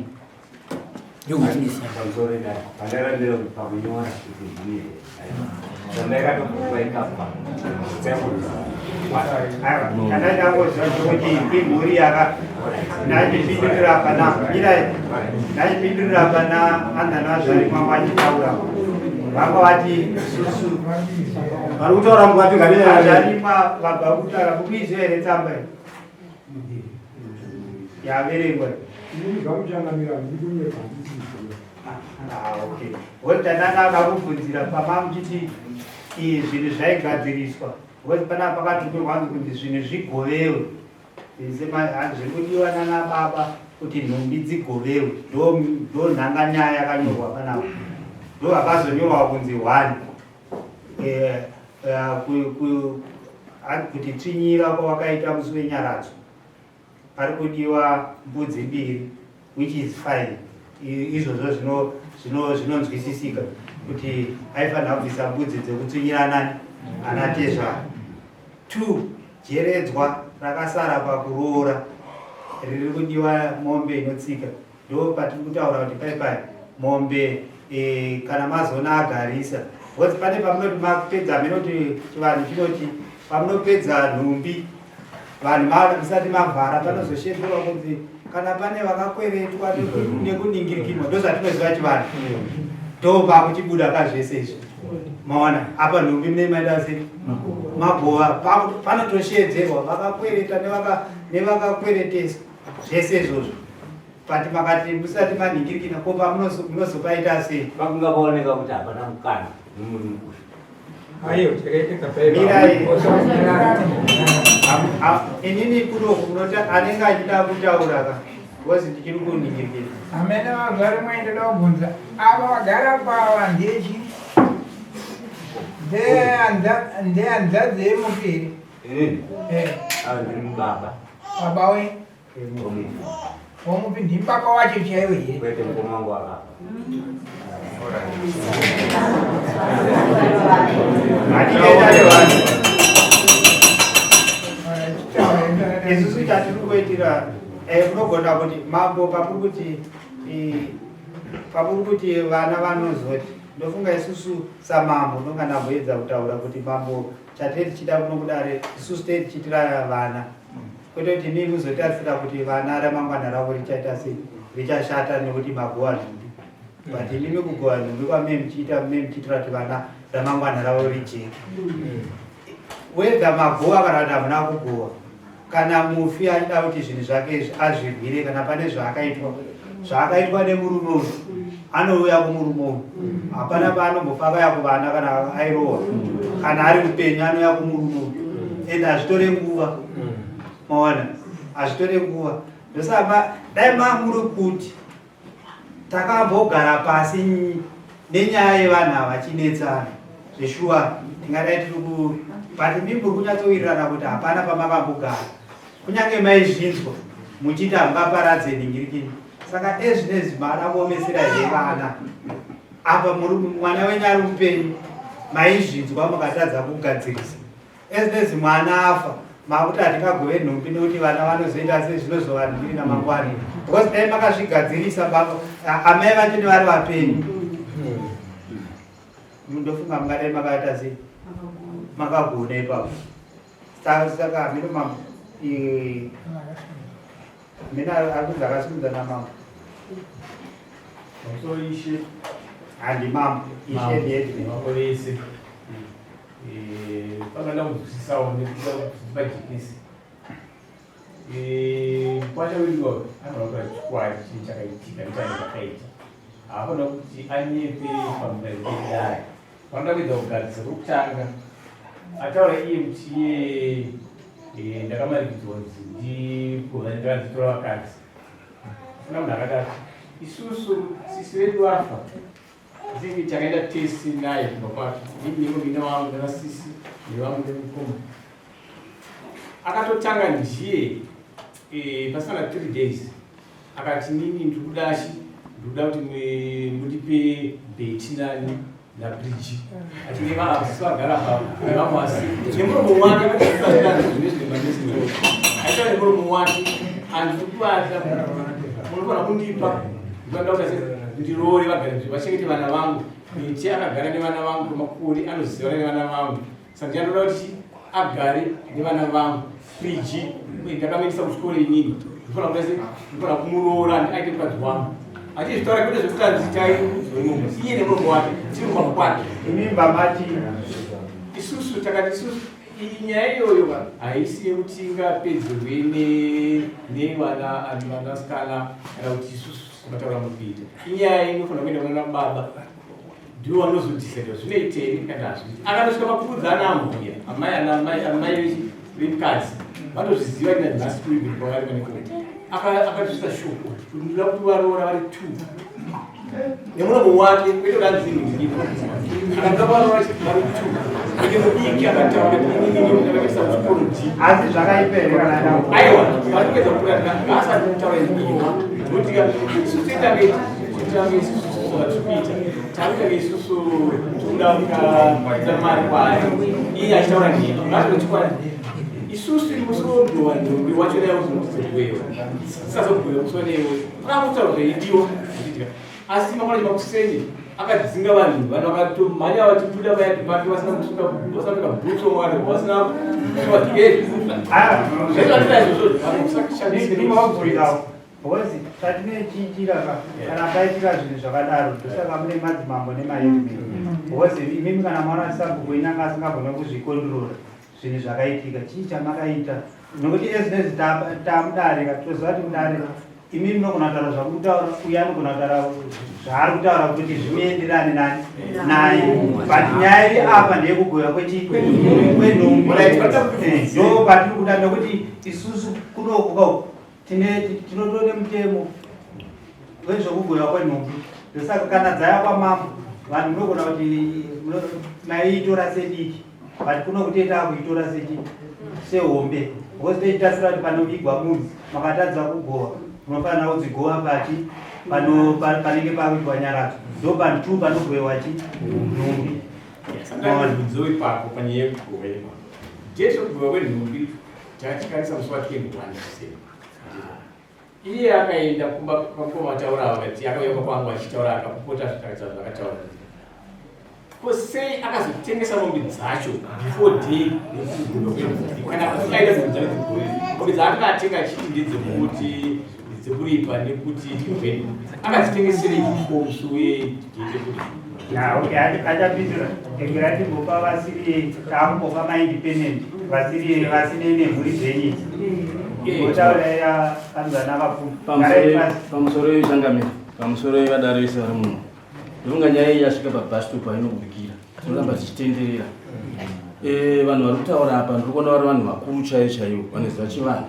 naipindurira pana andanazvarimwa vachitaura vanga vati susu vari kutaura mukatizvarimwa vabva kutaura kukuizvo here tsamba yaverengwa wotandanga akakubvunzira pamamuchiti zvinhu zvaigadziriswa kuti pana pakatumirwa kunzi zvinhu zvigovewe zviri kudiwa nana baba kuti nhumbi dzigovewe ndo nhanganyaya yakanyorwa panapo ndo akazonyorwa kunzi 1 kuti tsinyira kwawakaita musi wenyaradzo pari kudiwa mbudzi 2 which is fine izvozvo zvinonzwisisika kuti aifanira kubvisa mbudzi dzekutsinyira nani anatezva 2 jeredzwa rakasara pakuroora riri kudiwa mombe inotsika ndo patiri kutaura kuti paipai mombe kana mazona agarisa kuti pane pamunoti mapedza minoti chivanhu chinoti pamunopedza nhumbi vanhu musati mavhara panozoshekerwa kunzi kana pane vakakweretwa nekuningirikirwa ndo zvatinoziva chivanhu ndo pakuchibuda kazvese izvi maona apa nhumbi mune maita sei magova panotoshedzerwa vakakwereta nevakakweretesa zvese izvozvo pati makati musati maningirikina ko pamunozopaita sei pakungapaoneka kuti hapana mukana mirai inini kunoku kunoti anenge achida kutaura ka kozi tichiri kuningirikina amene vagari mwaendera kubvunza ava vagara pava ndechi ndehanzadzi yemupiri ndiri mubaba baba we womupi ndimi baba wacho chaiwo here kwete mukoma wangu akafa isusu chatiri kuitira kunogona kuti mambo papuri kuti vana vanozoti ndofunga isusu samambo ndongana mboedza kutaura kuti mambo chatiri chida kuno kudare isusu tei tichitira vana kwete kuti mimi muzotarisira kuti vana ramangwana ravo richaita sei richashata nekuti magowa nhumbi but mimi kugowa nhumbi kwamee muchiitira kuti vana ramangwana ravo rijeke wedha magowa kana kuti hamuna kugowa kana mufi achida kuti zvinhu zvake azvirwire kana pane zvaakaitwa nemurume uyu anouya kumurume uyu hapana paanombofaka ya kuvana kana airohwa kana ari mupenyu anouya kumurume uyu ende hazvitore nguva maona hazvitore nguva ndosaka dai mamuri kuti takambogara pasi nenyaya yevanhu ava chinetsana zveshuwa tingadai tiri but mimuri kunyatsowirirana kuti hapana pamakambogara kunyange maizvinzwa muchiti hamungaparadze ningirikini saka ezvinezvi maada kuomesera vana apa mwana wenyu ari mupenyu maizvinzwa mukatadza kugadzirisa ezvinezvi mwana afa makuti hatingagove nhumbi nekuti vana vanozoenda sei zvinozovanhumiri namangwani because dai makazvigadzirisa amai vachine vari vapenyu ndofunga mungadai makaita sei makagona ipapo saka mina arikunzi akasimudza namambo handi mambo ishe ndiyemambo vese pangada kuzwisisawo nepajekisi kwachawiriwa anoda chikwari chii chakaitika nechane chakaita haafana kuti anyepe pamugaridai panoda kuedza kugarisa kwekutanga ataura iye kuti iye ndakamanikidzwa kuti ndikuvanditora vakadzi funa munhu akadati isusu sisi vedu vafa zingi takaenda tesi naye kubva kwake nemumina wangu nanasisi nevangu nemukoma akatotanga ndiye pasana 3 days akati nini ndikudashi ndikuda kuti mundipe beti nani nabridge achinge vaavisi vagara vamwasi nemuromo wake aita nemuromo wake andikuvata munofana kundipa ndikanda ndirore vagare vachengete vana vangu miti akagara nevana vangu kwemakore anozivana nevana vangu saka ndichandoda kuti agare nevana vangu friji ndakamaendesa kuchikoro inini ndifana kumuroora aite mukadzi wangu achizvitaura kwete zvekutanzitai iye nemuromo wake tirumba kwake imimba mati isusu takati isusu nyaya iyoyo haisi yekuti ingapedzerwe nevanasikana kana kuti isusu mataura mukuita inyaya inofanira kuenda kuna baba ndiwo vanozodhisaidwa zvinoitei kana hazviti akanosvika makurudzana ambuya amai vemukadzi vanozviziva ina nhasi kuibiri kwavari vaneko akatosvisa shoko ndinoda kuti varoora vari 2 nemuromo wake kwete kudanzinhiri akanga varoora vari 2 ike mudiki akataura kuisa kuchikoro ndi asi zvakaiperera aiwa vanopedza kukurana ngaasati kutaura inyika notika isusu titange isusu vatikuita takutange isusu tikuda kukaidza mari kwayo iye achitaura nhino ngatochikwani isusu imusondowa ndombi wachona yauzondizewewa sisazogona kusonewe akakutaura zvaidiwa aitika asi makona chimakuseni akadzinga vanhu vanhu vakatomhanya vachibuda vayapake vasina kusuka bhutso mwana vasina zvaivaizvozvo because chatinochiitira kana paitika zvinhu zvakadaro ndosaka mune madzimambo nemaherime because imimi kana mwana sabhuku inanga asingagona kuzvikondrora zvinhu zvakaitika chii chamakaita nokuti ezvinezvi tamudarika toziva kuti mudare imimi munogona kutaura zvakutaura uye anogona kutaura zvaari kutaura kuti zvinoenderane naye but nyaya iri apa ndeyekugoya kwenhumbu ndo patiri kuda nokuti isusu kunokuka tinotone mutemo wezvekugoya kwenhumbu ndosaka kana dzaya kwamambo vanhu munogona kuti maiitora sediki but kuno kutenda kuitora sehombe because teitasira kuti panobigwa munhu makatadza kugowa munofanira kudzigowa pati panenge pavigwa nyaradzo ndo panhu 2 panogoyewa nhumbi Sanganizo ipapo panyaya yekugoverwa. Jesu kugoverwa kwenhumbi takachikarisa musi wa21 iye akaenda kumataura vakati akauya kwangu achitaura akapota zvakataura sei akazotengesa mombe dzacho before day kana kusaida mombe dzaakanga atenga achiti ndedzekuti dzekuripa nekuti akazitengesere ifosuye achapindura engera timbopa vasiri takumbopa maindependent vasiri vasine nemhuri dzenyu otauraya kanzana vapfumi pamusoro yezvangamira pamusoro yevadaro vese vari muno ndovunga nyaya iyi yasvika pabhastop ainobudikira tinoramba tichitenderera vanhu vari kutaura apa ndiri kuona vari vanhu vakuru chaivo chaivo vanoziva chivanhu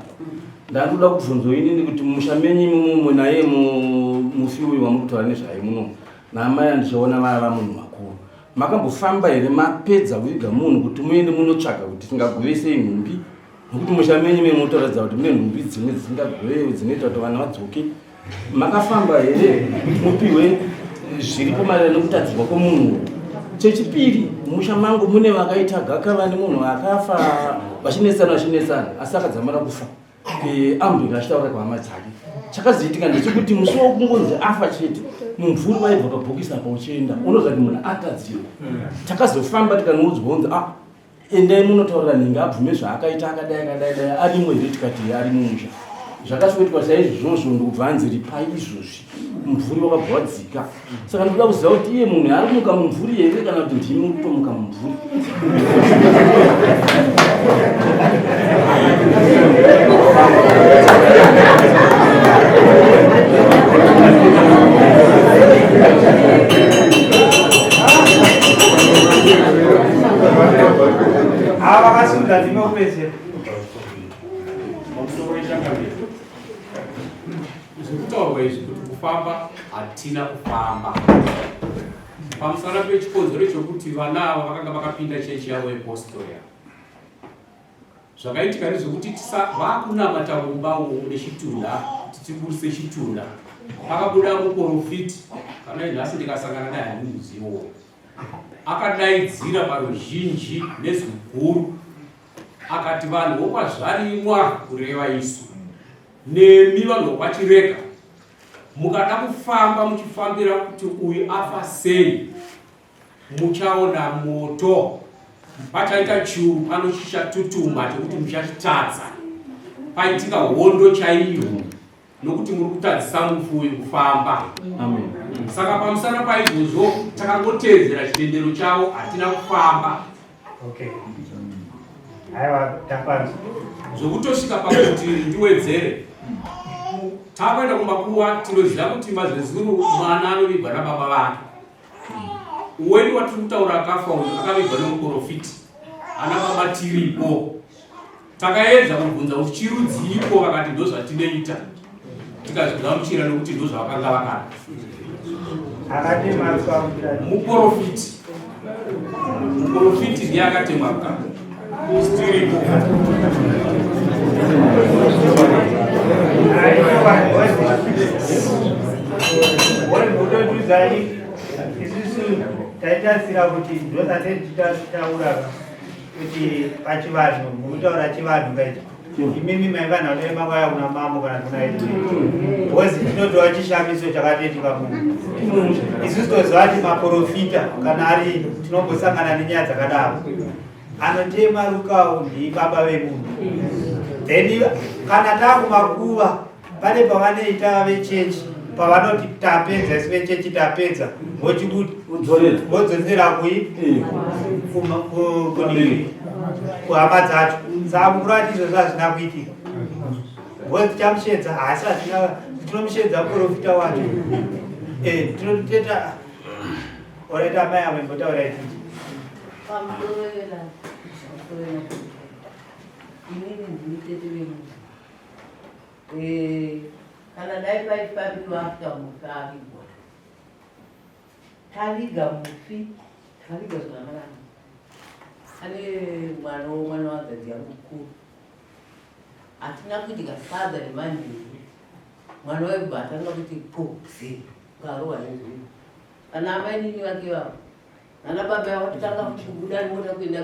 ndandoda kubvunzo inini kuti musha menyu mumwe naye mufi uyu wamuri kutaura nezvaye muno naamai andichaona vava munhu makuru makambofamba here mapedza kuviga munhu kuti muende munotsvaga kuti tingagovesei nhumbi nokuti musha menyu mene munotaradza kuti mune nhumbi dzimwe dzisingagovewo dzinoita kuti vana vadzoke makafamba here mupiwe zviripo maererano nekutadzirwa kwomunhu chechipiri musha mangu mune vakaita gakava nemunhu akafa vachinesana asi akadzamara kufa ambiri achitaura kwahama dzake chakazoitika ndechekuti musi wokungonzi afa chete mumvuri vaibva pabhokisi apa uchienda unoziva kuti munhu atadzirwa takazofamba tikanoudzwaunzi endai munotaurira nhinga abvume zvaakaita akadai arimwe here tikati ari mumusha zvakasvikoitika saizvozvo ndokubva hanzi ripai izvozvi mumvuri wakabva wadzika saka ndikuda kuziva kuti iye munhu ari kumuka mumvuri here kana kuti ndimi muri kutomuka mumvuri ava vakasunda ndinopedzera zvekutaurwa izvi kuti kufamba hatina kufamba pamusana pechikonzero chokuti vana ava vakanga vakapinda chechi yavo yepostoria zvakaitika nezvekuti vakunamata mumbawo nechitunda kuti tiburise chitunda pakabuda muprofiti kana nhasi ndikasangana naye handimuzivo akadaidzira paruzhinji nezwi guru akati vanhu vokwazvarimwa kureva isu nemi vanhu vokwachireka mukada kufamba muchifambira kuti uyu afa sei muchaona moto pachaita chiuru pano chichatutuma chekuti muchachitadza paitika hondo chaiyo nokuti muri kutadzisa mufu uyu kufamba. Saka pamusana paizvozvo takangotedzera chitendero chavo hatina kufamba. Zvokutosvika pakuti ndiwedzere takuenda kumakuwa tinoziva kuti mazvezuru mwana anovigwa nababa vake. Uweni watiri kutaura akafa uyu akavigwa nemuprofiti ana baba tiripo. Takaedza kubvunza kuti chirudziiko vakati ndozvatinoita tikazvigamuchira nokuti ndozvavakanga vakada. Muprofiti ndiye akatemwaruka tiripo. Taitasira kuti ndosati titaura kuti pachivanhu mukutaura chivanhu kaiti imimi maiva nayo mangaya kuna mambo kana kuna itu bozi tinotoa chishamiso chakatoitika munhu isusu toziva kuti maprofita kana ari tinombosangana nenyaya dzakadaro anotemarukawo ndi baba vemunhu then kana takumakuva pane pavanoita vechechi pavanoti tapedza isi vechechi tapedza mochikuti modzosera kuhama dzacho saka mukurati izvo zvazvina kuitika bozi tichamushedza asi tinomushedza muprofita wacho tinoteta oraita mai avo imbotaura ititi kana dai paifambirwa aftamufavigwa taviga mufi taviga zvakanaka ane mwana wadzadzi yangu mukuru hatina kuitika sadza nemandiri mwana waibva atanga kuti poze ngarowa nezvinhu kana amainini vake vavo nana baba wakatanga kubuda mota kuenda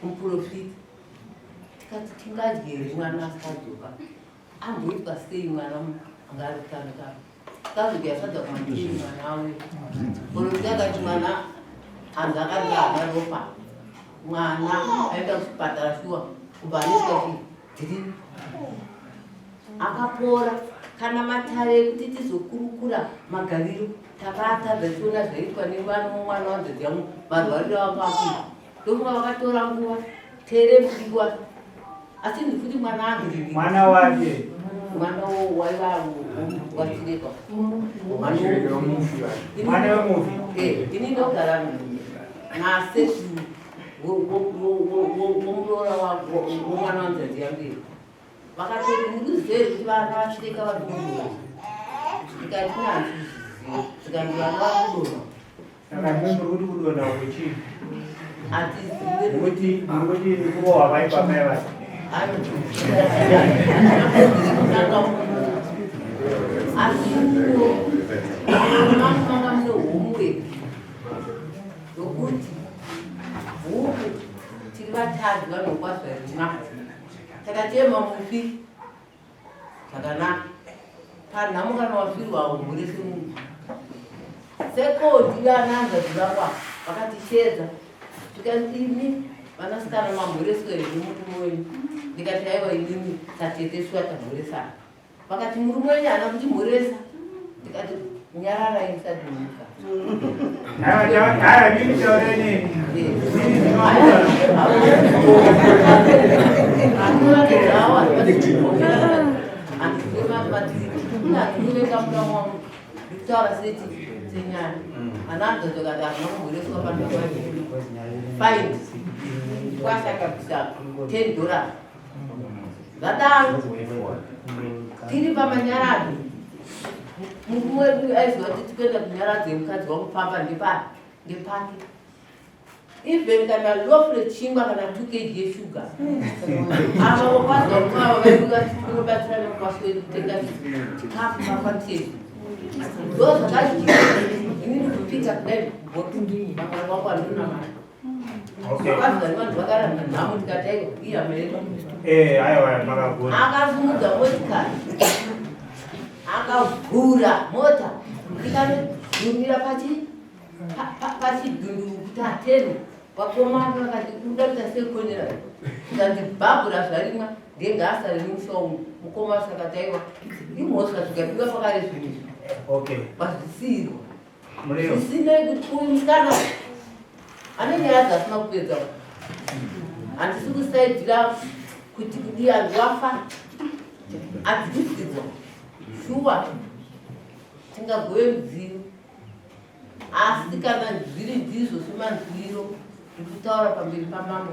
kumprofit tikati tingadyere mwana asadzoka amboitwa sei mwana angari kutanga kazoki yasadza kumandiri mwana wawe profit akati mwana anzi akanga akaropa mwana aenda kuchipatara shuwa kubva aneswaki tiri akapora kana matare ekuti tizokurukura magariro takatadza tiona zvaitwa nemwana wanzodzi yangu varwarira vapaki ndofunga vakatora nguva tere mudiwa asi ndikuti mwana ake mwana wake mwana waivawatireka mwana wemufi ini ndogara nasesu womuroora womwana wanzodzi yangu vakatoti ndikuzere kuti vana vachireka varikudora ikati nazvizivi zvikanzi vana varikudora saka ndimuri kudonha kuchii hatizii kuti kurohwa vaipa mai vati asiiko manga mune homwe yokuti huku tiri vatadzi vanokwazva rimwa takatema mufi zvakanaka panhamo kana wafirwa humurese munhu sekodi vananza dzivakwa vakatishedza zvikandimi vanasikana mamhureswe nemurume wenyu ndikati aiwa inini tateteswa tamhuresana vakati murume wenyu hana kutimhuresa ndikati nyararai musati munyika haya mimi taureni ndikutaura seti senyaya ananzozokati azvinomuhureswa pandoa fine kwasakabvisa $10 zvadaro tiri pamanyarado murume wedu aiziva kuti tikuenda kunyaradze mukadzi wamupamba ndepake even kana lofu rechingwa kana 2 kg yeshuga ava wakwaziva mukava vainobatsira nemukwasi wedu kutenga chikafu makwatiri ndo zvakazvii inini kupika kudai bhotungi vamwari vangu andona mari kwazivani vanhu vakaranda nhamo tikataiwa iyameredo akasumudza motikari akavhura mota ikanodhumira pachidhunduru kuti atene vakomana vakati kuda kuita sekonera ikandibhabhura zvarimwa ndengasa remushomu mukoma sakataiwa imhosva zvikapika pakare zvinizvi vazvisirwa zvisinei kuti uyu musikana ane nyaya dzasina kupedza handisi kusaidzira kuti kudi anhu wafa adzidisidzwa shuwa tingagove mudziyo asi kana zviri ndizvo semanzwiro ndikutaura pamberi pamambo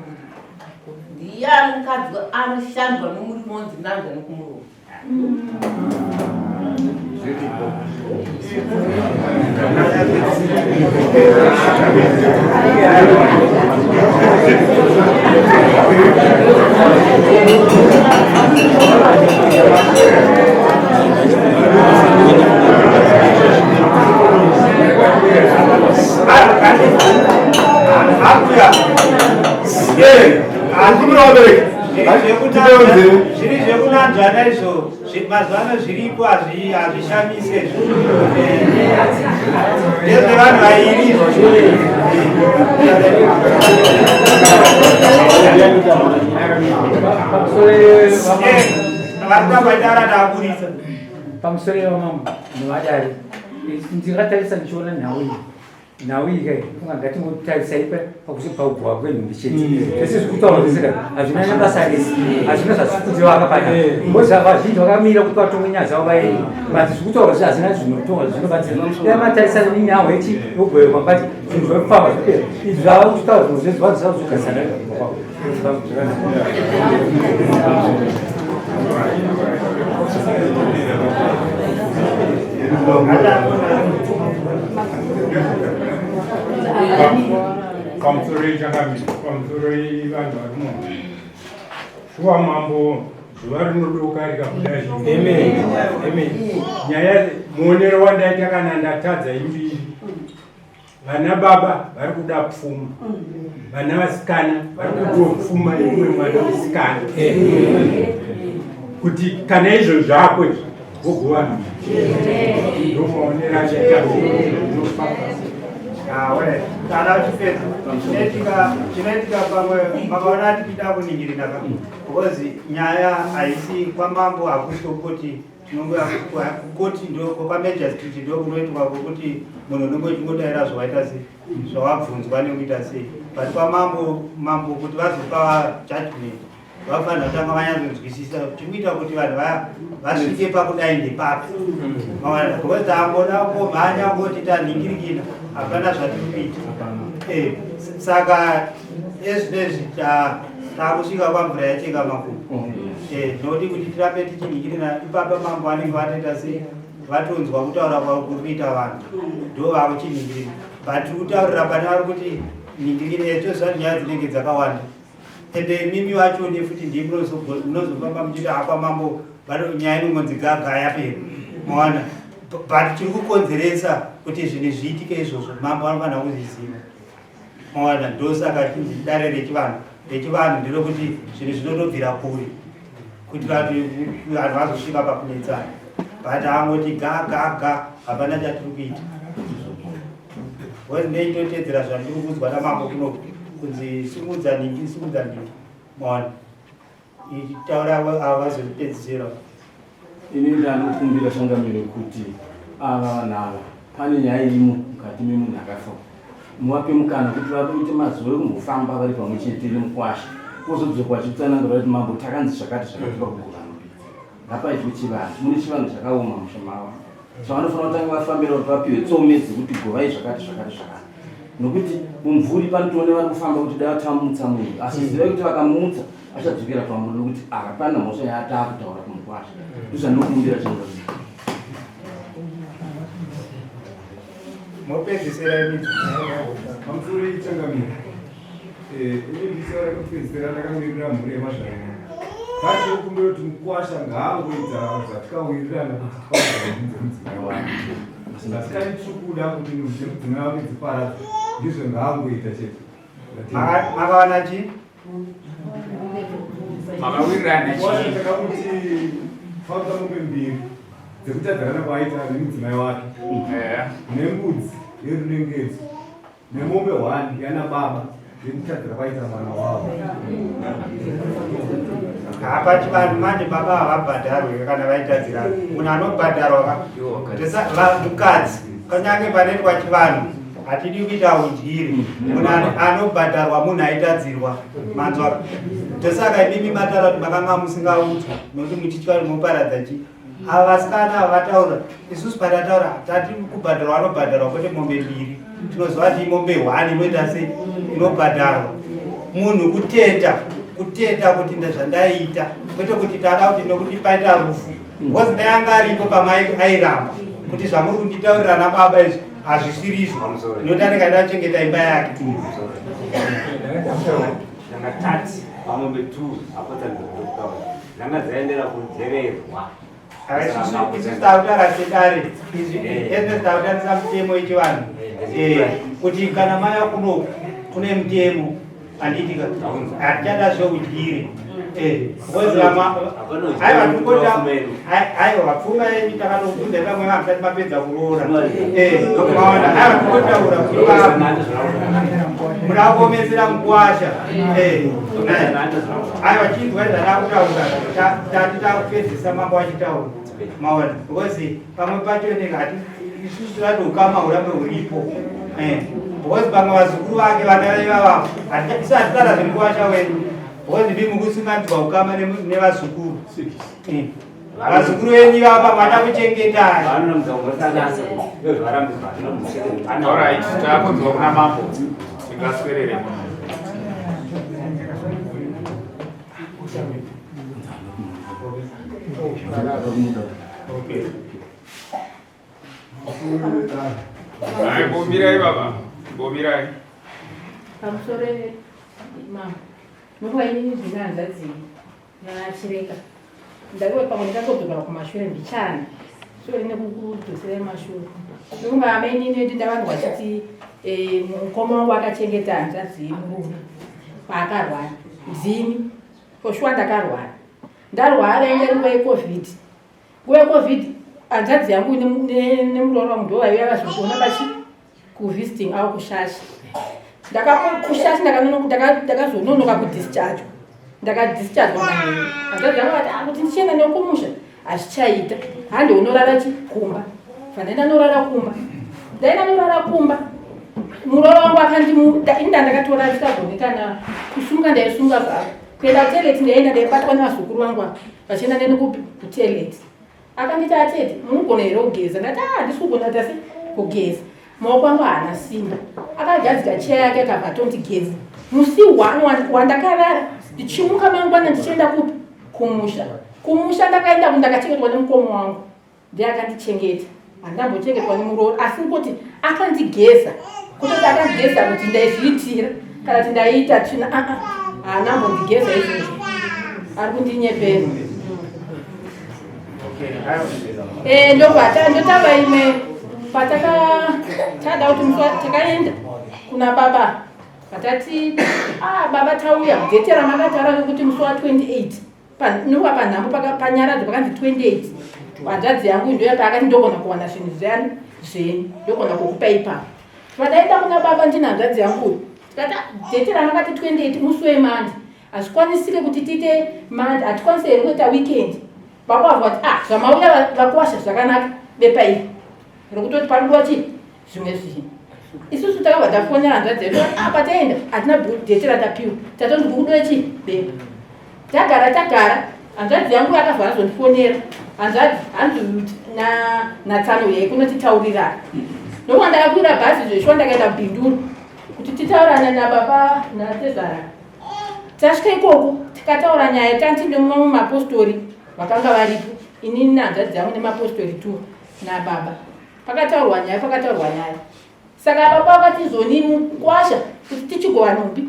kuti ndiyani mukadzi anoshandwa nomurimo onzi nanza nekumuromo zviri zvekunanzvana izvo mazuvano zviripo hazvishamise ndezvevanhu vairi varikabadara ndaburisa pamusoro yevamambo nevadari ndingatarisa ndichiona nhau iyi kai ungatingotarisai pakuzipaugwa kwenhumbi chete zvese zvekutaura zvese hazvina nebasa rese hazvina zvasikuti vakapata mbozvazhinji vakamira kuti vatonge nyaya dzavo vaeri but zvekutaura zvese hazvina zvinotonga zvinobatsira matarisa nenyau iti yogoyo kwambati zvinhu zvekufamba zvopera izvi zvava kuchitaura zvinhu zvese vanhu zvazvogarisana pamusoro vanhu varimo shuwa mambo zuva rinodoka rikabuda nyaya muonero wandaita kana ndatadza imbiri vana baba vari kuda pfuma, vana vasikana vari kudiwa pfuma yeumwe mwana musikana, kuti kana izvo zvako vogova ndomaonera kana uchipedza chinoitika pamwe makaona tipinda kuningirira because nyaya haisi kwamambo hakusi kuti kuti ndoko pamajistrate ndo kunoitwa kwokuti munhu unenge uchingotaura zvawaita sei zvawabvunzwa nekuita sei, but kwamambo kuti vazopa judgment vafanira kutanga vanyatsonzwisisa chikuita kuti vanhu vasvike pakudai ndepapi because tangoda kumhanya ngoti tanhingirikina hapana zvatiri kuita. Saka ezvinezvi takusvika kwamvura yacheka makumu noti kuti tirambe tichinhingirira ipapa mambo vanenge vatoita sei vatonzwa kutaura kwavo kuri kuita vanhu ndo vakuchinhingirira, but kutaurira pane vari kuti nhingirire tozvati nyaya dzinenge dzakawanda ende mimi vacho nefuti ndimi munozofamba muchiti apa mambo nyaya inongonzi gaga yapera mawana, but tiri kukonzeresa kuti zvinhu zviitike izvozvo mambo anofanira kuzviziva mawana. Ndosaka chinzi dare rechivanhu nderekuti zvinhu zvinotobvira kure kuitira kuti vanhu vazosvika pakunetsana, but angoti gaga hapana chatiri kuita. Ndeitotedzera zvandiri kuudzwa namambo kuno kunzi simudza ndingi mawana taura ava vazopedzisira. Ini ndanokumbira shangamiro kuti ava vanava pane nyaya irimo mukati memunhu akafa, muvape mukana kuti vaite mazuva ekungofamba vari pamwe chete nemukwasha kozodzoka vachitsanangura kuti mambo takanzi zvakati pakugova ngapaitwe chivanhu, mune chivanhu chakaoma musha mavo chavanofanira kutanga vafambira kuti vapiwe tsome dzekuti govai zvakati nokuti mumvuri panotoone vari kufamba kuti dai vatamutsa munhu asi zivai kuti vakamutsa achadzokera pamunhu nokuti hapana mhosva yaataa kutaura kumukwasha. ndozvandinokumbira chinhu mopedzisira imiti pamusoro ichangamira inebisa rakapedzisira rakamirira mhuri yemazvarana kacho kumbira kuti mukwasha ngaangoita zvatikawirirana kuti tikauzaamudzimai wake asikani tikuda kuti mudzimai wake dziparadza ndizvo ngaangoita chete. makawana chii makawirirana takakuti fauta mombe mbiri dzekutadzana kwaita nemudzimai wake nembudzi yerunengedzo nemombe 1 yana baba yekutadzira kwaita mwana wavo. hapa chivanhu manje baba havabhadharwe kana vaitadzira munhu anobhadharwa mukadzi kanyange panoitwa chivanhu hatidi kuita unjiri, munhu anobhadharwa munhu aitadzirwa manzwa. Ndosaka imimi mataura kuti makanga musingaudzwa nokuti muchichiva muparadza chi ava vasikana vataura isusu patataura tati kubhadharwa anobhadharwa kwete mombe 2 tinoziva kuti mombe 1 inoita sei inobhadharwa munhu kuteta kuti ndezvandaita kwete kuti tada kuti nokuti paita rufu because ndayanga aripo pamaairamba kuti zvamuri kunditaurira nababa izvi hazvisirizvo inota ndikaida kuchengeta imba yake. pamombe 2 apotadzokutaura zvanga dzaendera kudzererwa isusu tautaura sedare ese tautarisira mutemo yechivanhu kuti kana maya kuno kune mutemo handitika hatichada zveudyire aiwa vapfuma yenyu takatobvunza pamwe vamusati mapedza kuroora aiwa tikotaura munakomesera mukwasha aiwa chinzwa zvadakutaura tati takupedzisa mambo achitaura maona because pamwe pacho nekati isusu vadokama urambe huripo because pamwe vazukuru vake vanaivava hatisati tara zvemukwasha wedu because bimukusungandzwa ukama nevazukuru vazukuru venyu vapa mada kuchengetai takunzwa kuna mambo tingaswerere bombirai baba bombirai pamusoro mama nokuva inini zvinanzadzii yanachireka ndakiwe pamwe ndakatodzokera kumashure mbichana shure nekudzoserai mashure nokunga amainini eti ndavandwa chiti mukoma wangu akachengeta hanzvadzi yemurume paakarwara dzini poshuwa ndakarwara ndarwara inge nguva yecovid nguva yecovid hanzvadzi yangu nemuroora wangu ndo vaiuya vazogona vachi kuvisiting avo kushashi kushashi ndakazononoka kudischarge ndakadischargwa manheru hanzvadzi yangu vati kuti ndichienda nekumusha hazvichaita hande unorara chikumba fanenda norara kumba ndaenda norara kumba muroora wangu akandiinda ndakatora ndisagone kana kusunga ndaisunga zvavo kuenda kuteleti ndaenda ndaibatwa nevazukuru vangu vachienda neni kuteleti akanditi atete munogona here kugeza ndati handisi kugona tasi kugeza maoko angu haana simba akagadzika cheya yake akabva tondigeza musi 1 wandakarara ndichimuka mangwana ndichienda kupi kumusha ndakaenda ndakachengetwa nemukomo wangu ndiye akandichengeta handambochengetwa nemuroora asi kuti akandigeza kutoti akandigeza kuti ndaizviitira kana kuti ndaiita tsvina haanambondigeza izvozvo ari kundinyepera ndotava imwe patakada kuti takaenda kuna baba patati baba tauya dhete ramakatara kuti musi wa28 nokuva panhambo panyaradzo pakanzi 28 hanzvadzi yangu ndoyapaakati ndogona kuwana zvinhu zviyani zvenyu ndogona kukupa ipapo padaenda kuna baba ndina hanzvadzi yangu tikati dhete ramakati 28 musi wemandi hazvikwanisike kuti tiite mandi hatikwanisi here kuita weekend baba vava kuti zvamauya vakuwasha zvakanaka bepaipa rekutoti parudiwa chii zvimwe zvinhu isusu takabva tafonera hanzvadzi yedu pataenda hatina dhete ratapiwa tatonzi kukudiwe chii bepa tagara hanzvadzi yangu akabva azondifonera hanzvadzi hanzi natsano yai kunotitaurirana nokuva ndakakwira bhazi zveshuwa ndakaenda kubhinduru kuti titaurane nababa natezara tasvika ikoko tikataura nyaya tanti nemumwe mapostori vakanga varipo inini nehanzvadzi yangu nemapostori 2 nababa pakataurwa nyaya saka baba vakatizoni mukwasha kuti tichigova nhumbi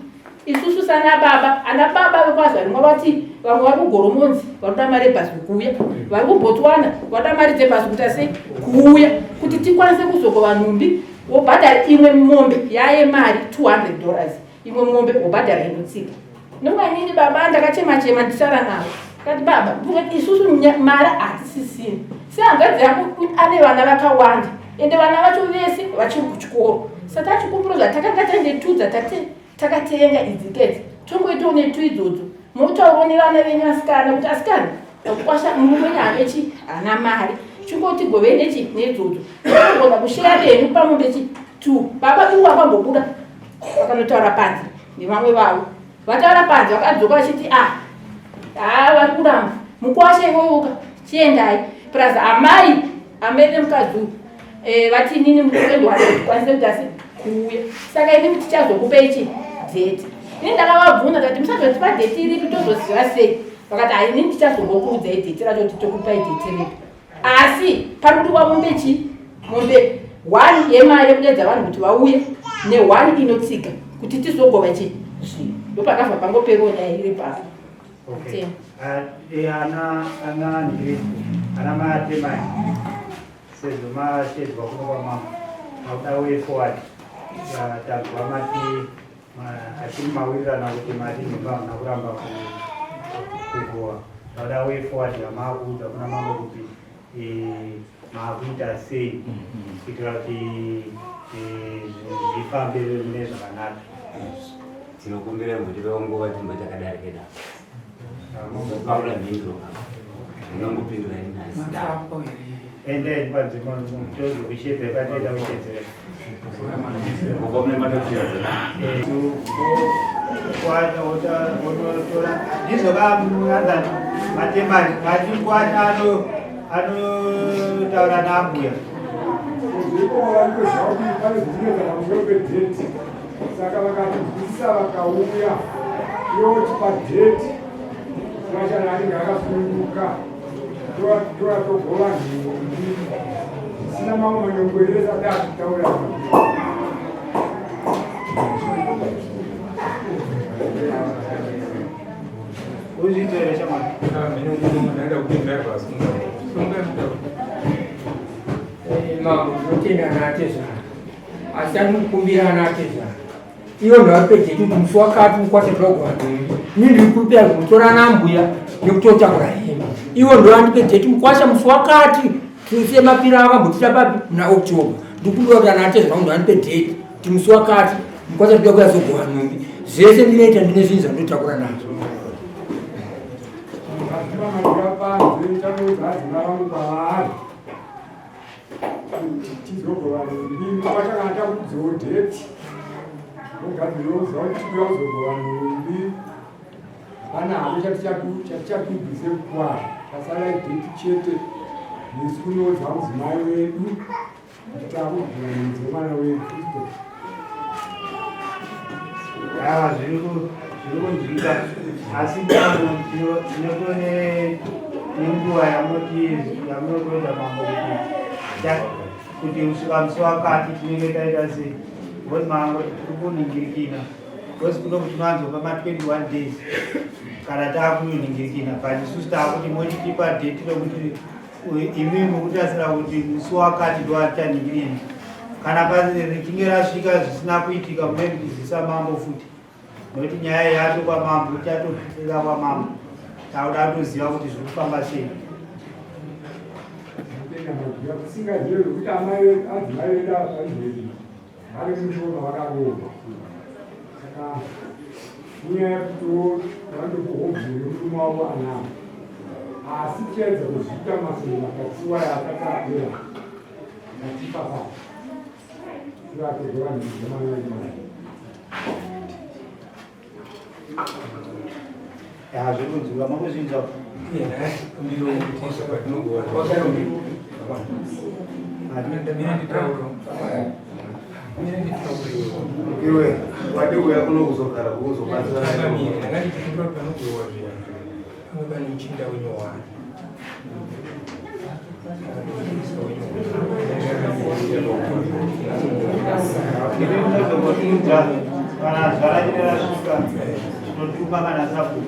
isusu sana baba ana baba vekwazva rimwe vati vamwe vari kugoromonzi varuda mari ebhasi kuuya vari kubotswana varuda mari dzebhasi kuita sei kuuya kuti tikwanise kuzogova nhumbi wobhadhara imwe mombe yaye mari $200 imwe mombe wobhadhara inotsika nomanyini baba ndakachema ndisara navo kati baba isusu mari hatisisini sehanzvadzi yangu ane vana vakawanda ende vana vacho vese vachiri kuchikoro saka chikumbiro zvatakanga tandetudza takatenga idzikete tongoitawo netu idzodzo motaurawo nevana venyu asikana kuti asikana akukwasha murume naanechi hana mari chingotigovei nechi nedzodzo ogona kusheya venyu pamombe chi 2 baba iwo akambobuda vakanotaura panze nevamwe vavo vataura panze vakadzoka vachiti vari kuramba mukwasha iwoyoka chiendai plus amai amene mukadzi vati inini mukuendo watikwanise kuti asi kuuya saka inini tichazokupei chi dhete ini ndakavabvunza kuti musazotipa dhete ripi tozoziva sei vakati inini tichazongokuudzai dhete racho kuti tokupai dhete ripi asi parudiwa mombe chi mombe 1 yemari yekudedza vanhu kuti vauye ne1 inotsika kuti tizogova chi zvinhu ndopakabva pangoperiwo nyaya iri papo ana matemai sezvo mashedzwa kunopa mama makuda way forward tabva mati achiri mawirirana kuti mati nhimba hamuna kuramba kugowa makuda way forward vamakuudza kuna mambo kuti makuita sei kuitira kuti zvifambe mune zvakanaka tinokumbira kuti veonguva timbo takadarikeda paula mhinduro inongopindura ende padzima mutozo kushedza pataita kushedzera ndizokaanza matemari matingwana anotaura naambuya saka vakatibvisa vakauya yotipa dheti mashana anenge akasununguka toratogova nhumbi zvisina mamwe manyongweresa da atitaura uzvitere chamwana mambo ndotenda naatezvara asi anokumbirana atezana iwo ndavapedze kuti musi wakati mukwate purogwani nindiri kuripira kumutorana mbuya nekutotakura hema iwo ndovandipedze kuti mukwasha musi wakati semapira akambotita papi muna October ndikundorana atezana kuti ndivandipedze kuti musi wakati mukwasha kuda kuya zogova nhumbi zvese ndinoita ndine zvinhu zvandotakura nazvo tizogovanhumbi kudzodheti ugadziroza kuti tiyauzogovanhumbi pana havo chatichakuibvise kukwara pasara idheti chete nesu kunodza mudzimai wedu kuti akugovanhumbi dzemwana wedu zviri kunzwika asi pano tinotone nenguva yamunotoenda mambo kuti kusvika musi wakati tinenge taita sei kuti mango tiri kuningirikina kosi kuno kuti tinowanzopa ma21 days kana taakunoningirikina but isusu taakuti mochitipa dheti rekuti imimi mukutasira kuti musi wakati ndoatichaningirini kana richinge rasvika zvisina kuitika munendizisa mambo futi nokuti nyaya yacho kwamambo ichatosvika kwamambo tauda toziva kuti zviri kufamba sei kusingazivi kuti amai adzimai vedu aizvedi vari mushoma vakarohwa saka unyaya yekuti vandokuhobviri murume wavo anavo asi tichaedza kuzvita masoro makatsiwa yakati apera atipa pasi tivatogora nezvemanaimai zviri kunzwika makuzvinzwa iwe wade kuya kuno kuzogara kuzobatsira kana zvarachine rasvika tinotuma kana sabu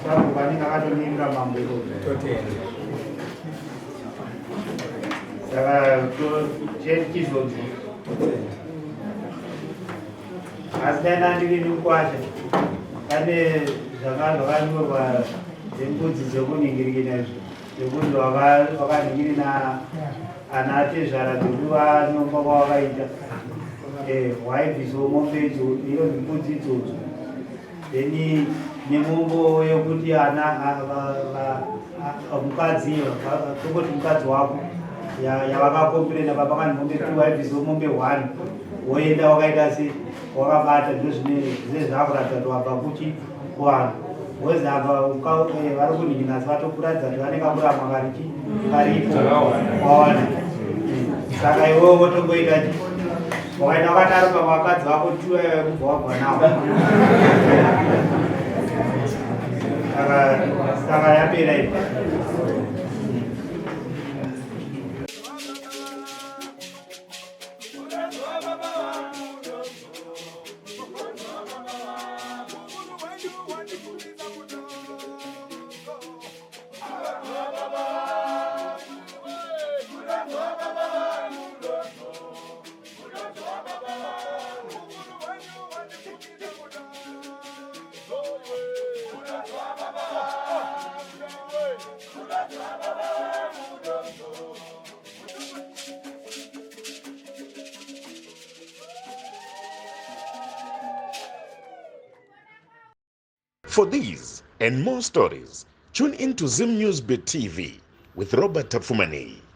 sabu vanenge akatoningira mambo saka chizonzi asi taina ndiri nikwasha pane zvanga zvakanyorwa zvembudzi dzekuningirikina izvi zvekuti wakaningirina ana tezvara dzekuva nyongwa kwawakaita waibviso mombe idzo iyo mbudzi idzodzo then nemombo yekuti ana mukadzi tokoti mukadzi wako yavakakomperena papakani mombe 2 waibviso mombe 1 woenda wakaita se wakabata ndozvine zvakuratidza kuti wabva kuchi kuvanhu wozi apa vari kuninginasi vatokuratidza kuti vanenge kurama karipo wawana saka iwewe wotongoita ti wakaita wakataro pamwe vakadzi vako tiwe kubva wabva navo saka yapera ipi For these and more stories, tune in to Zim News Bit TV with Robert Tafumani.